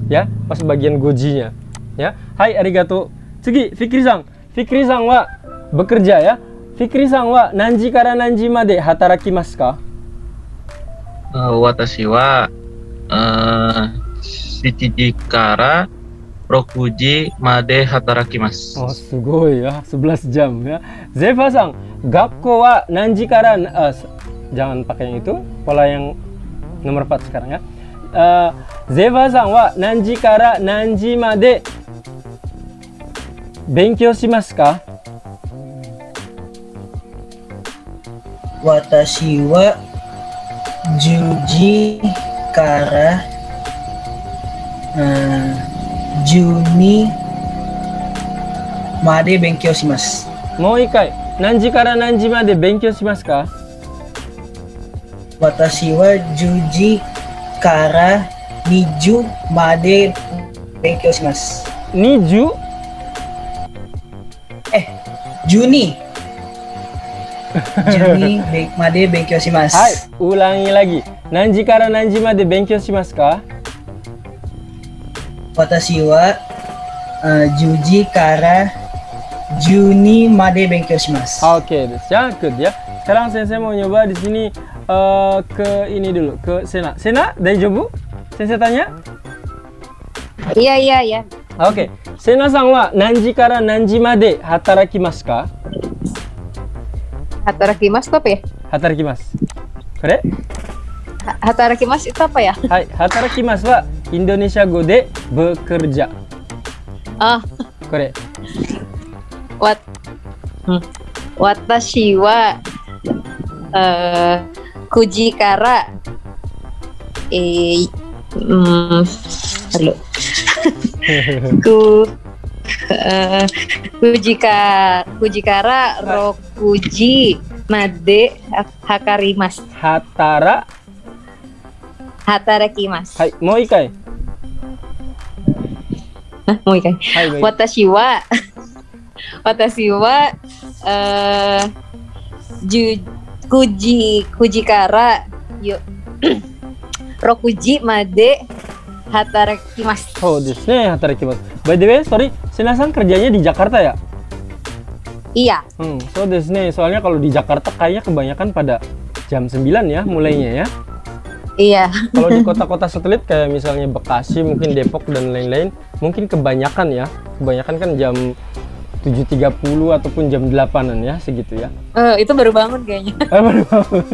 Ya, pas bagian gojinya. Ya. Hai, arigato. Tsugi, Fikri-san. Fikri-san wa bekerja ya. Fikri-san wa nanji kara nanji made hatarakimasu ka? Watashi wa 7時から6時まで働きます。すごいya, 11 jam ya. Zefa-san, gakko wa nanji kara jangan pakai yang itu, pola yang nomor 4 sekarang ya. Zefa-san wa nanji kara nanji made benkyou shimasu ka? Watashi wa 10時から12まで勉強します。もう一回、何時から何時まで勉強しますか？私は10時から Niju made benkyou shimasu. Niju? Juni. Juni made benkyou shimasu. Hai, ulangi lagi. Nanji kara nanji made benkyou shimasu ka? Watashi wa Juji kara Juni made benkyou shimasu. Oke, ya, good ya. Sekarang Sensei mau nyoba di sini ke ini dulu, ke Sena. Sena, daijoubu? Sensei tanya? Iya. Oke, Sena-san wa nanji kara nanji made hatarakimasu ka? Hatarakimasu itu apa ya? Hatarakimasu. Kore? Hatarakimasu itu apa ya? Hai, hatarakimasu wa Indonesia go de bekerja. Kore. Watashi wa kuji kara kuji kara rokuji made hakarimasu. Hatarakimasu. Hai, mau ikai? Mau ikai. Watashi wa kuji kara rokuji made hatarakimasu. Oh, desu ne, hatarakimasu. By the way, sorry, Sena-san kerjanya di Jakarta ya? Iya. So desu ne, soalnya kalau di Jakarta kayaknya kebanyakan pada jam 9 ya mulainya ya. Iya. Kalau di kota-kota satelit kayak misalnya Bekasi, mungkin Depok dan lain-lain, mungkin kebanyakan ya. Kebanyakan kan jam 7.30 ataupun jam 8-an ya, segitu ya. Itu baru bangun kayaknya. Baru bangun.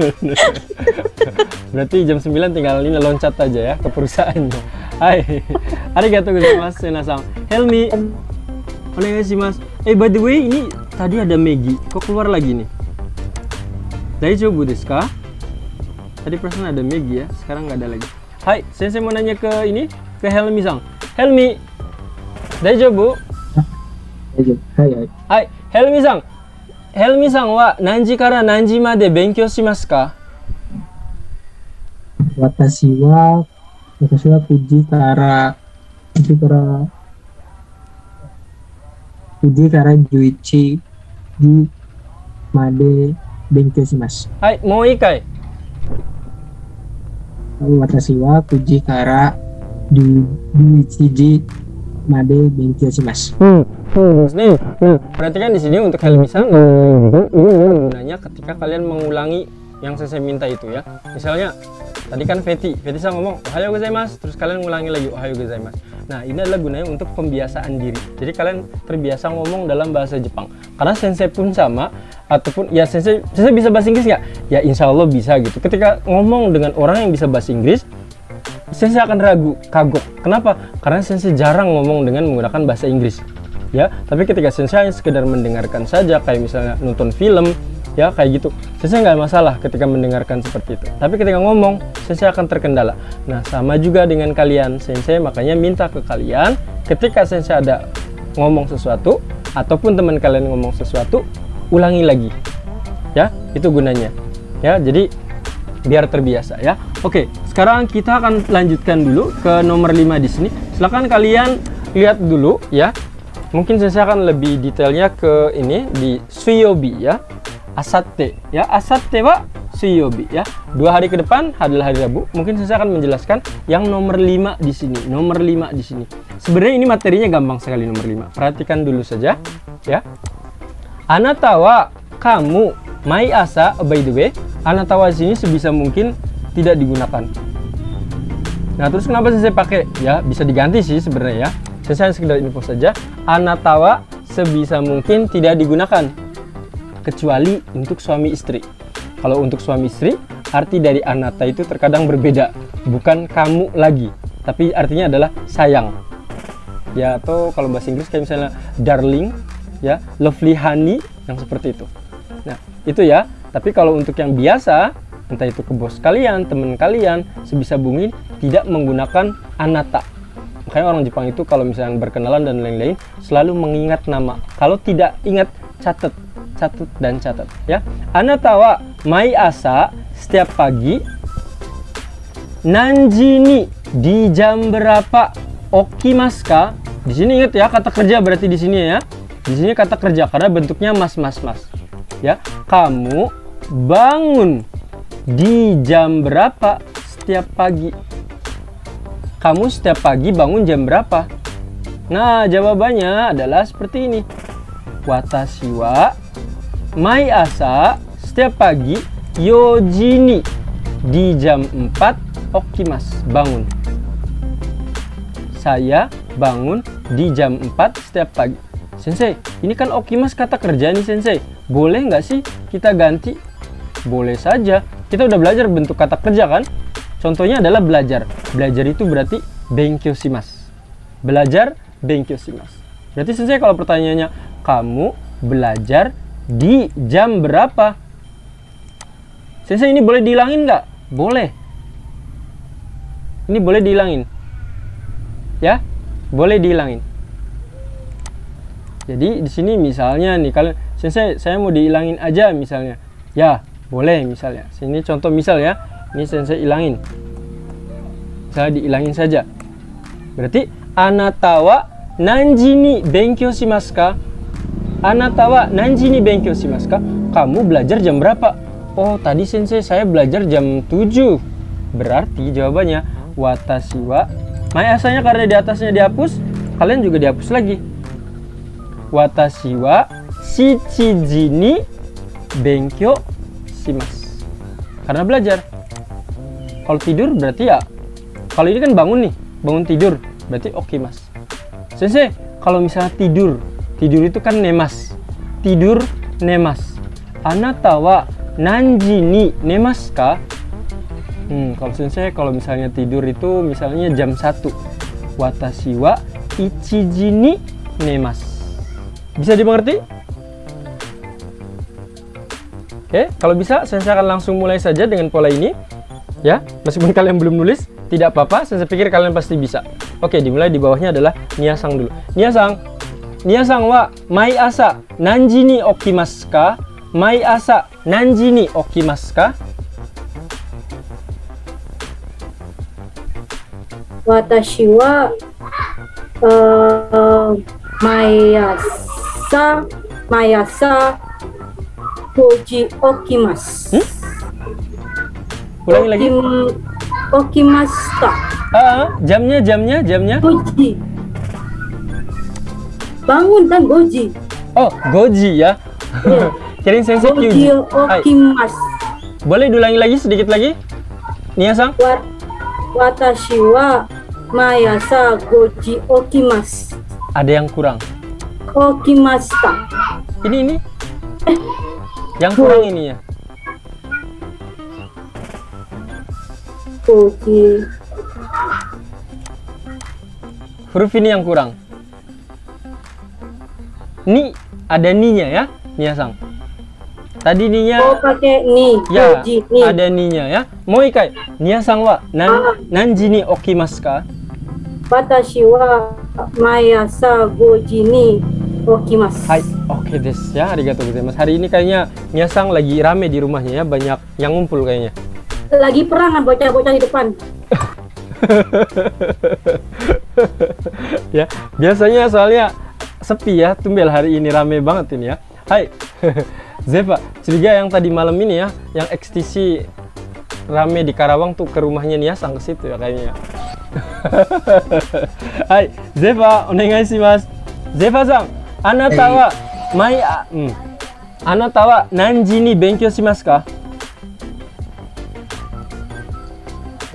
Berarti jam 9 tinggal ini loncat aja ya ke perusahaannya. Hai. Arigatou gozaimasu, Sena-san. Helmi. Onegaishimasu. By the way, ini tadi ada Maggie. Kok keluar lagi nih? Daijoubu desu ka? Tadi perasaan ada Maggie ya, sekarang nggak ada lagi. Hai, Sensei mau nanya ke ini, ke Helmi-san. Helmi. Daijoubu? Hai, Helmi-san. Helmi-san wa nanji kara nanji made benkyou shimasu ka? Watashi wa kuji kara 11時まで勉強します。はい、もう一回。私は9時から11時まで勉強します。Nih, perhatikan di sini untuk Helmi-san, ini gunanya ketika kalian mengulangi yang saya minta itu ya. Misalnya tadi kan Feti-san ngomong ohayo gozaimasu, terus kalian ngulangi lagi ohayo gozaimasu. Nah, ini adalah gunanya untuk pembiasaan diri. Jadi kalian terbiasa ngomong dalam bahasa Jepang. Karena Sensei pun sama, ataupun ya Sensei bisa bahasa Inggris nggak? Ya insya Allah bisa gitu. Ketika ngomong dengan orang yang bisa bahasa Inggris, Sensei akan ragu, kagok. Kenapa? Karena Sensei jarang ngomong dengan menggunakan bahasa Inggris. Ya, tapi ketika Sensei hanya sekedar mendengarkan saja, kayak misalnya nonton film, ya kayak gitu, Sensei nggak masalah ketika mendengarkan seperti itu. Tapi ketika ngomong, Sensei akan terkendala. Nah, sama juga dengan kalian. Sensei makanya minta ke kalian, ketika Sensei ada ngomong sesuatu, ataupun teman kalian ngomong sesuatu, ulangi lagi. Ya, itu gunanya. Ya, jadi biar terbiasa ya. Oke, sekarang kita akan lanjutkan dulu ke nomor 5 di sini. Silakan kalian lihat dulu ya. Mungkin Sensei akan lebih detailnya ke ini di suiyobi ya. Asatte ya. Asatte wa suiyobi ya. 2 hari ke depan adalah hari Rabu. Mungkin Sensei akan menjelaskan yang nomor 5 di sini. Nomor 5 di sini. Sebenarnya ini materinya gampang sekali nomor 5. Perhatikan dulu saja ya. Anata wa kamu mai asa, by the way, anata wa sini sebisa mungkin tidak digunakan. Nah, terus kenapa Sensei pakai? Ya, bisa diganti sih sebenarnya ya. Sensei hanya sekedar info saja. Anata wa sebisa mungkin tidak digunakan kecuali untuk suami istri. Kalau untuk suami istri, arti dari anata itu terkadang berbeda, bukan kamu lagi, tapi artinya adalah sayang. Ya, atau kalau bahasa Inggris kayak misalnya darling, ya, lovely honey, yang seperti itu. Nah, itu ya. Tapi kalau untuk yang biasa, entah itu ke bos kalian, teman kalian, sebisa mungkin tidak menggunakan anata. Makanya orang Jepang itu kalau misalnya berkenalan dan lain-lain selalu mengingat nama. Kalau tidak ingat, catat ya. Anata wa mai asa, setiap pagi, nanji ni Di jam berapa okimasu ka? Di sini ingat ya, kata kerja berarti di sini ya. Di sini kata kerja karena bentuknya mas. Ya, kamu bangun di jam berapa setiap pagi? Kamu setiap pagi bangun jam berapa? Nah, jawabannya adalah seperti ini. Watashi wa mai asa, setiap pagi, yoji ni, di jam 4 okimasu, bangun. Saya bangun di jam 4 setiap pagi. Sensei, ini kan okimasu kata kerja nih Sensei. Boleh nggak sih kita ganti? Boleh saja. Kita udah belajar bentuk kata kerja kan? Contohnya adalah belajar. Belajar itu berarti benkyou shimasu. Belajar benkyou shimasu. Berarti Sensei kalau pertanyaannya, kamu belajar di jam berapa? Sensei, ini boleh dihilangin nggak? Boleh. Ini boleh dihilangin. Ya, boleh dihilangin. Jadi di sini misalnya nih, kalau Sensei saya mau dihilangin aja misalnya. Ya, boleh misalnya. Sini contoh misal ya. Ini Sensei hilangin. Misalnya dihilangin saja. Berarti anata wa nanji ni benkyou shimasu ka? Anata wa nanji ni benkyou shimasu ka? Kamu belajar jam berapa? Oh, tadi Sensei saya belajar jam 7. Berarti jawabannya watashi wa, mai asanya karena di atasnya dihapus, kalian juga dihapus lagi. Watashi wa shichiji ni benkyou shimasu. Karena belajar. Kalau tidur berarti ya, kalau ini kan bangun nih, bangun tidur, berarti okimasu. Sensei, kalau misalnya tidur itu kan nemas. Tidur nemas. Anata wa nanji ni nemasu ka? Kalau Sensei kalau misalnya tidur itu misalnya jam 1. Watashi wa ichiji ni nemasu. Bisa dimengerti? Oke, kalau bisa Sensei akan langsung mulai saja dengan pola ini. Ya, meskipun kalian belum nulis, tidak apa-apa, Sensei pikir kalian pasti bisa. Oke, dimulai di bawahnya adalah Nia-sang dulu. Nia-sang wa mai asa nanji ni okimasu ka? Mai asa nanji ni okimasu ka? Watashi wa mai asa goji okimasu. Ulangi lagi. Okimashita. Jamnya. Goji. Bangun dan goji. Oh, goji ya. Yeah. Kirain Sensei Goji okimasu. Boleh diulangi lagi sedikit lagi? Nia-sang. Watashi wa mai asa goji okimasu. Ada yang kurang. Okimashita. Ini. Yang kurang ini ya. Goji. Huruf ini yang kurang. Ni, ada ni-nya ya, Nia-sang. Tadi ni-nya. Oh, pakai ni. Ya, goji, ni. ada ni-nya ya. Mau ikai. Nia-sang wa nanji ni okimasu ka? Watashi wa mai asa goji ni okimasu. Hai, oke desu ya, arigatou gozaimasu. Hari ini kayaknya Nia-sang lagi rame di rumahnya ya, banyak yang ngumpul kayaknya. Lagi perangan bocah-bocah di depan. Ya, biasanya soalnya sepi ya, tumben hari ini rame banget ini ya. Hai. Zepa, curiga yang tadi malam ini ya, yang XTC rame di Karawang tuh ke rumahnya Nia-sang ke situ ya kayaknya. Hai, Zepa, onegai shimasu. Zepa-san, anata wa anata wa nanji ni benkyou shimasu ka?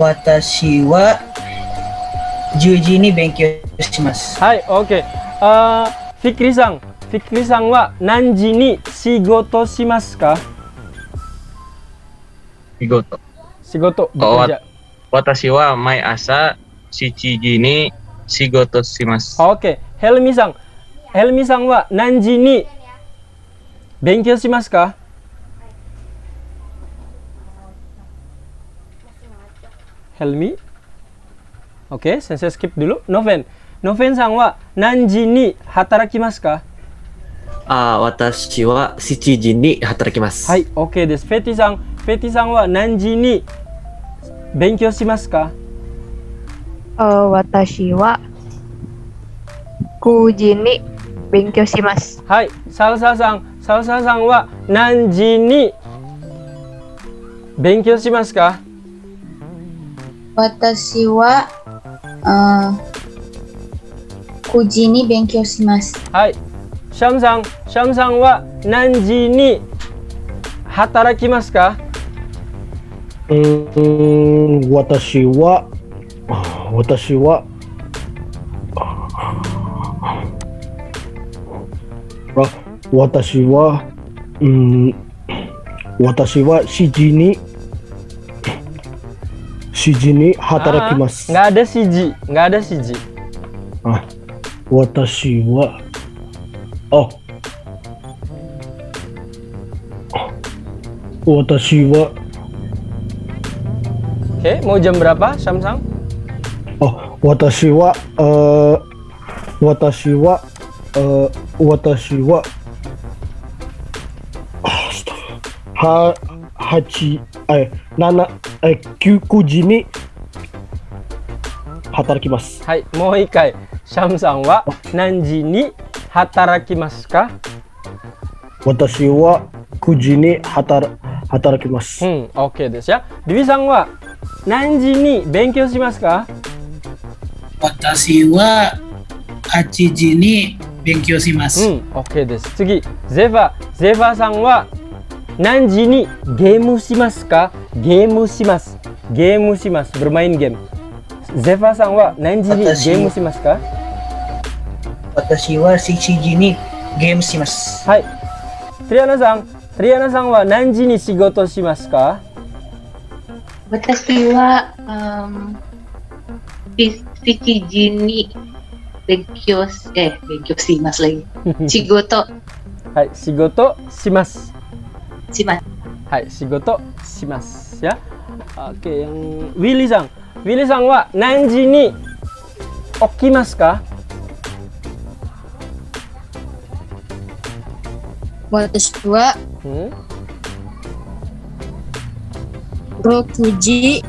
Watashi wa 10時に勉強します。はい、OK。Fikri-sanは何時に仕事しますか？仕事。bekerja. 私は毎朝7時に仕事します。OK。Helmiさんは何時に勉強しますか？Helmi. Oke, Sensei skip dulu. Novenさんは何時に働きますか？私は7時に働きます。はい、OK です。フェティさんは何時に勉強しますか？ Watashi wa kuji ni benkyou shimasu. Hai, Salsa-san wa nanji ni benkyou shimasu ka? Watashi wa kuji ni benkyou shimasu. Hai, Sham-san wa nanji ni hatarakimasu ka? Watashi wa watashi wa shiji ni hatarakimasu. Nggak ada shiji. Watashi wa watashi wa. Oke, mau jam berapa, Samsung? Watashi wa kuji ni hatarakimasu. Hai, mau ikai. Samsung wa nanji ni hatarakimasu ka? Watashi wa kuji ni hatarakimasu. Oke desu ya. Dwi-san wa nanji ni benkyou shimasu ka? Watashi wa 8時に勉強します。OK です。次、ゼファさんは何時にゲームしますか？ゲームします。bermain game。ゼファさんは何時にゲームしますか？私は7時にゲームします。はい。トリアナさんは何時に仕事しますか？私は7時に勉強しますlagi. 仕事。はい、仕事します。はい、仕事します。Ya. Oke, yang Willyさんは何時に起きますか？私は6時起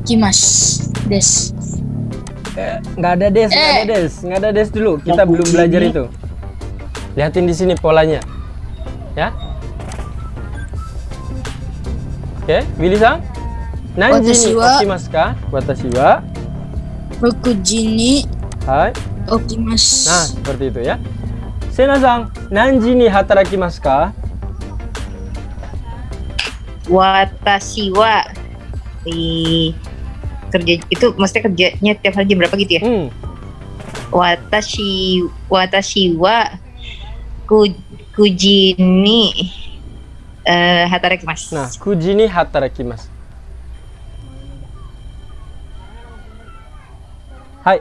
きますです。Nggak ada des dulu. Kita belum belajar itu. Lihatin di sini polanya, ya. Oke, Willy-san. Nanji ni okimasu ka? Watashi wa 6時に起きます。Nah, seperti itu ya. Sena-san, nanji ni hatarakimasu ka? Watashi wa kerja itu maksudnya kerjanya tiap hari jam berapa gitu ya? Watashi wa kuji ni hatarakimasu. Nah, kuji ni hatarakimasu. Hai,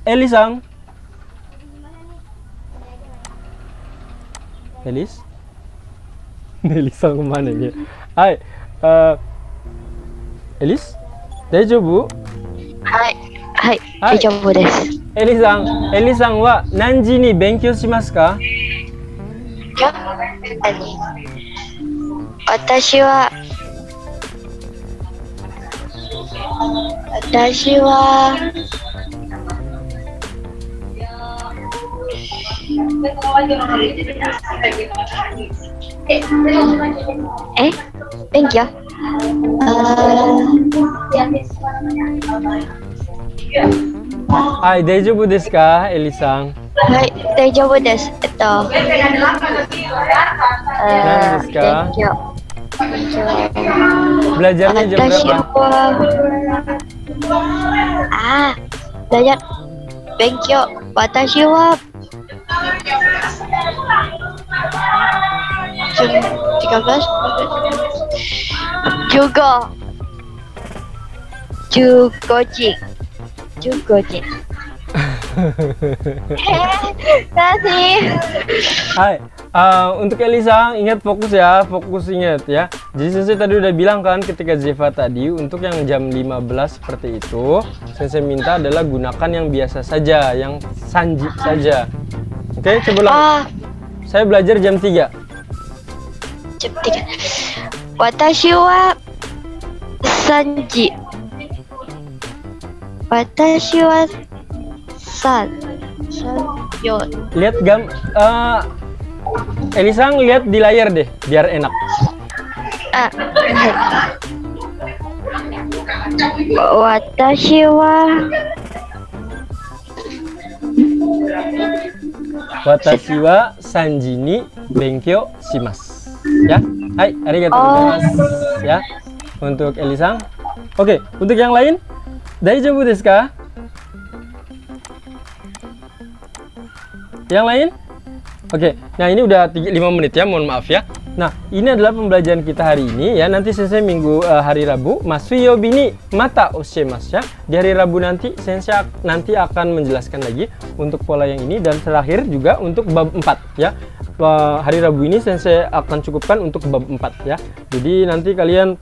Elis-san. Elis-san kemana ya? Hai, Elis? Daijoubu? Hai, daijoubu desu. Elis-san wa nanji ni benkyou shimasu ka? Watashi wa thank you. Hai, daijoubu desu ka, Elis-san? Hai, daijoubu desu. Thank you. Belajarnya jam berapa? Belajar benkyou. Watashi wa jam 13 Jugoji. Hai, untuk Elisa ingat fokus ingat ya. Jadi Sensei tadi udah bilang kan ketika Zefa tadi untuk yang jam 15 seperti itu Sensei minta adalah gunakan yang biasa saja, yang sanji saja. Oke, coba ulang. Saya belajar jam 3. Watashi wa sanji. Watashi wa yo. Lihat Elisang lihat di layar deh biar enak. Watashi wa sanji ni benkyou shimasu. Ya, hai, arigatou gozaimasu. Ya, untuk Elisang. Oke, untuk yang lain, daijoubu desu ka? Yang lain? Oke, nah ini udah 5 menit ya, mohon maaf ya. Nah, ini adalah pembelajaran kita hari ini ya. Nanti sensei hari Rabu, Masuyobi ni mata oshemasu ya. Di hari Rabu nanti sensei nanti akan menjelaskan lagi untuk pola yang ini, dan terakhir juga untuk bab 4 ya. Hari Rabu ini sensei akan cukupkan untuk bab 4 ya. Jadi nanti kalian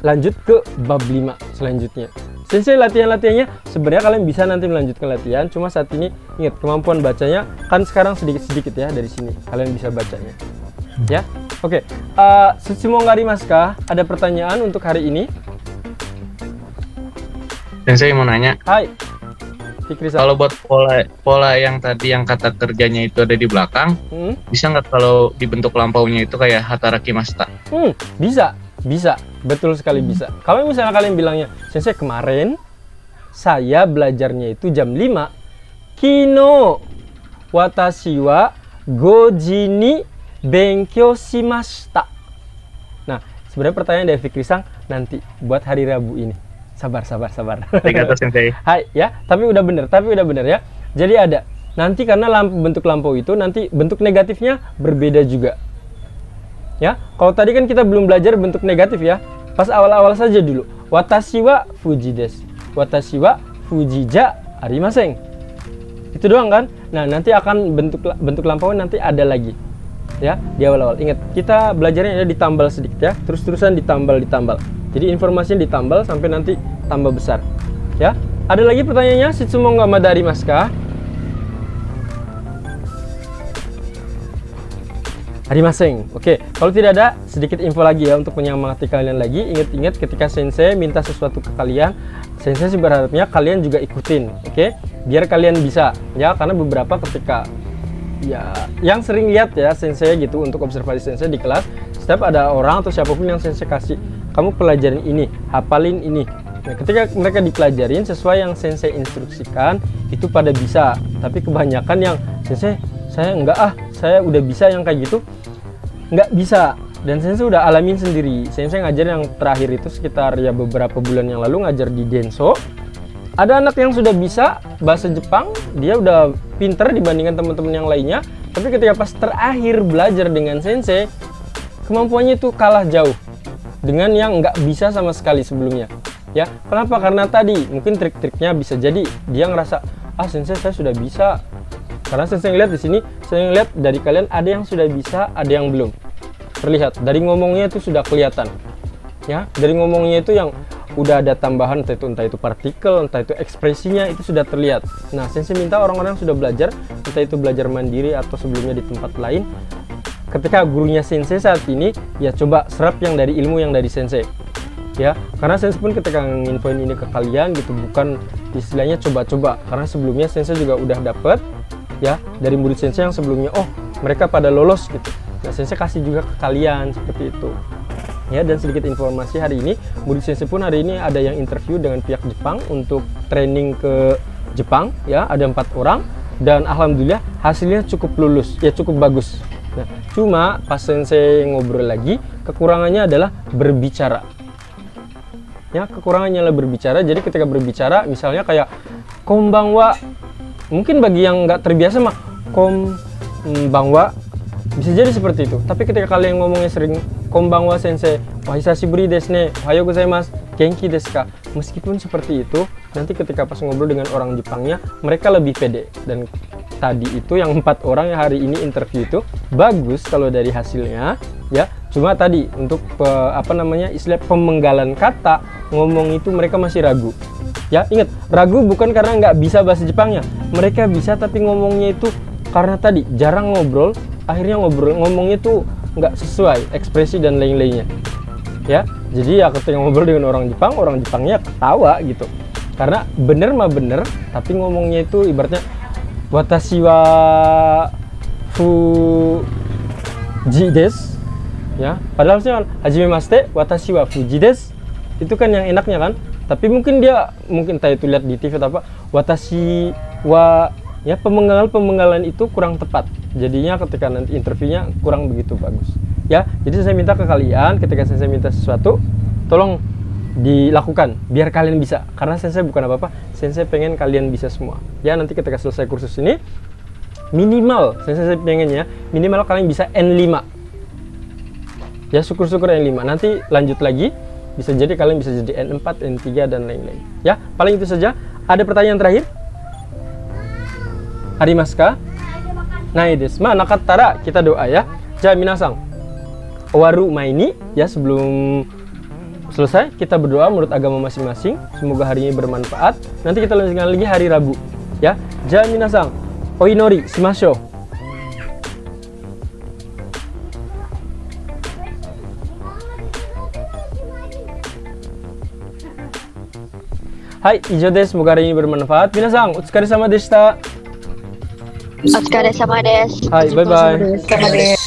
lanjut ke bab 5 selanjutnya. Sensei latihan-latihannya sebenarnya kalian bisa nanti melanjutkan latihan, cuma saat ini ingat kemampuan bacanya kan sekarang sedikit-sedikit ya, dari sini kalian bisa bacanya. Ya. Oke. Setsumo ga arimasu ka? Ada pertanyaan untuk hari ini? Sensei mau nanya. Hai. Kalau buat pola yang tadi yang kata kerjanya itu ada di belakang, bisa nggak kalau dibentuk lampaunya itu kayak hatarakimashita? Bisa, betul sekali bisa. Kalau misalnya kalian bilangnya, sensei kemarin saya belajarnya itu jam 5. Kino watashi wa 5 ji ni benkyou shimashita. Nah, sebenarnya pertanyaan dari Fikri-san nanti buat hari Rabu ini. Sabar. Arigatou sensei. Hai ya, tapi udah bener ya. Jadi ada nanti karena bentuk lampau itu nanti bentuk negatifnya berbeda juga. Ya, kalau tadi kan kita belum belajar bentuk negatif ya. Pas awal-awal saja dulu. Watashi wa fuji desu. Watashi wa fuji ja arimasen. Itu doang kan? Nah, nanti akan bentuk lampau nanti ada lagi. Ya, di awal-awal. Ingat, kita belajarnya ada ditambal sedikit ya. Terus-terusan ditambal. Jadi informasinya ditambal sampai nanti tambah besar. Ya. Ada lagi pertanyaannya? Shitsumo ga mada arimasu ka? Arimasen. Oke, kalau tidak ada, sedikit info lagi ya untuk menyemangati kalian lagi. Ingat ketika sensei minta sesuatu ke kalian, sensei sih berharapnya kalian juga ikutin, oke? Biar kalian bisa ya, karena beberapa ketika ya yang sering lihat ya sensei gitu untuk observasi sensei di kelas, setiap ada orang atau siapapun yang sensei kasih, kamu pelajarin ini, hafalin ini. Nah, ketika mereka dipelajarin sesuai yang sensei instruksikan, itu pada bisa. Tapi kebanyakan yang sensei, saya enggak saya udah bisa yang kayak gitu, nggak bisa. Dan sensei udah alamin sendiri. Sensei ngajar yang terakhir itu sekitar ya beberapa bulan yang lalu ngajar di Denso. Ada anak yang sudah bisa bahasa Jepang, dia udah pinter dibandingkan teman-teman yang lainnya. Tapi ketika pas terakhir belajar dengan sensei, kemampuannya itu kalah jauh dengan yang nggak bisa sama sekali sebelumnya. Ya, kenapa? Karena tadi mungkin trik-triknya bisa jadi dia ngerasa, sensei saya sudah bisa. Karena sensei ngeliat di sini, saya ngeliat dari kalian ada yang sudah bisa, ada yang belum. Terlihat dari ngomongnya itu sudah kelihatan. Ya, dari ngomongnya itu yang udah ada tambahan entah itu partikel, entah itu ekspresinya itu sudah terlihat. Nah, sensei minta orang-orang yang sudah belajar, entah itu belajar mandiri atau sebelumnya di tempat lain, ketika gurunya sensei saat ini, ya coba serap yang dari ilmu yang dari sensei. Ya, karena sensei pun ketika nginfoin ini ke kalian gitu, bukan istilahnya coba-coba, karena sebelumnya sensei juga udah dapet ya dari murid sensei yang sebelumnya, mereka pada lolos gitu. Nah, sensei kasih juga ke kalian seperti itu. Ya, dan sedikit informasi hari ini, murid sensei pun hari ini ada yang interview dengan pihak Jepang untuk training ke Jepang ya, ada 4 orang dan alhamdulillah hasilnya cukup lulus, ya cukup bagus. Nah, cuma pas sensei ngobrol lagi, kekurangannya adalah berbicara. Ya, kekurangannya adalah berbicara. Jadi ketika berbicara misalnya kayak konbanwa, mungkin bagi yang nggak terbiasa mah konbanwa bisa jadi seperti itu. Tapi ketika kalian ngomongnya sering konbanwa sensei, wa hisashiburi desu ne, ohayo gozaimasu, genki desu ka, meskipun seperti itu, nanti ketika pas ngobrol dengan orang Jepangnya, mereka lebih pede. Dan tadi itu yang 4 orang yang hari ini interview itu bagus kalau dari hasilnya ya. Cuma tadi untuk istilah pemenggalan kata ngomong itu mereka masih ragu. Ya, ingat, ragu bukan karena nggak bisa bahasa Jepangnya. Mereka bisa tapi ngomongnya itu karena tadi jarang ngobrol, akhirnya ngomongnya tuh nggak sesuai ekspresi dan lain-lainnya. Ya, jadi ya ketika ngobrol dengan orang Jepangnya ketawa gitu. Karena bener mah bener, tapi ngomongnya itu ibaratnya watashi wa fuji desu. Ya, padahal sih kan hajimemashite watashi wa fuji desu. Itu kan yang enaknya kan. Tapi mungkin entah itu lihat di TV atau apa, watashi wa ya pemenggalan itu kurang tepat. Jadinya ketika nanti interviewnya kurang begitu bagus. Ya, jadi saya minta ke kalian ketika saya minta sesuatu, tolong dilakukan biar kalian bisa, karena sensei bukan apa-apa, sensei pengen kalian bisa semua ya. Nanti ketika selesai kursus ini minimal sensei pengennya minimal kalian bisa N5 ya, syukur-syukur N5, nanti lanjut lagi bisa jadi kalian bisa jadi N4, N3 dan lain-lain ya. Paling itu saja. Ada pertanyaan terakhir? Harimaska? Nai desu. Ma nakattara kita doa ya. Ja minasang owaru maini ya, sebelum selesai kita berdoa menurut agama masing-masing, semoga hari ini bermanfaat. Nanti kita lanjutkan lagi hari Rabu ya. Ja minasang oinori shimashou. Hai, ijou desu. Semoga hari ini bermanfaat. Minasang, otsukaresama deshita. Otsukaresama desu. Hai, bye bye.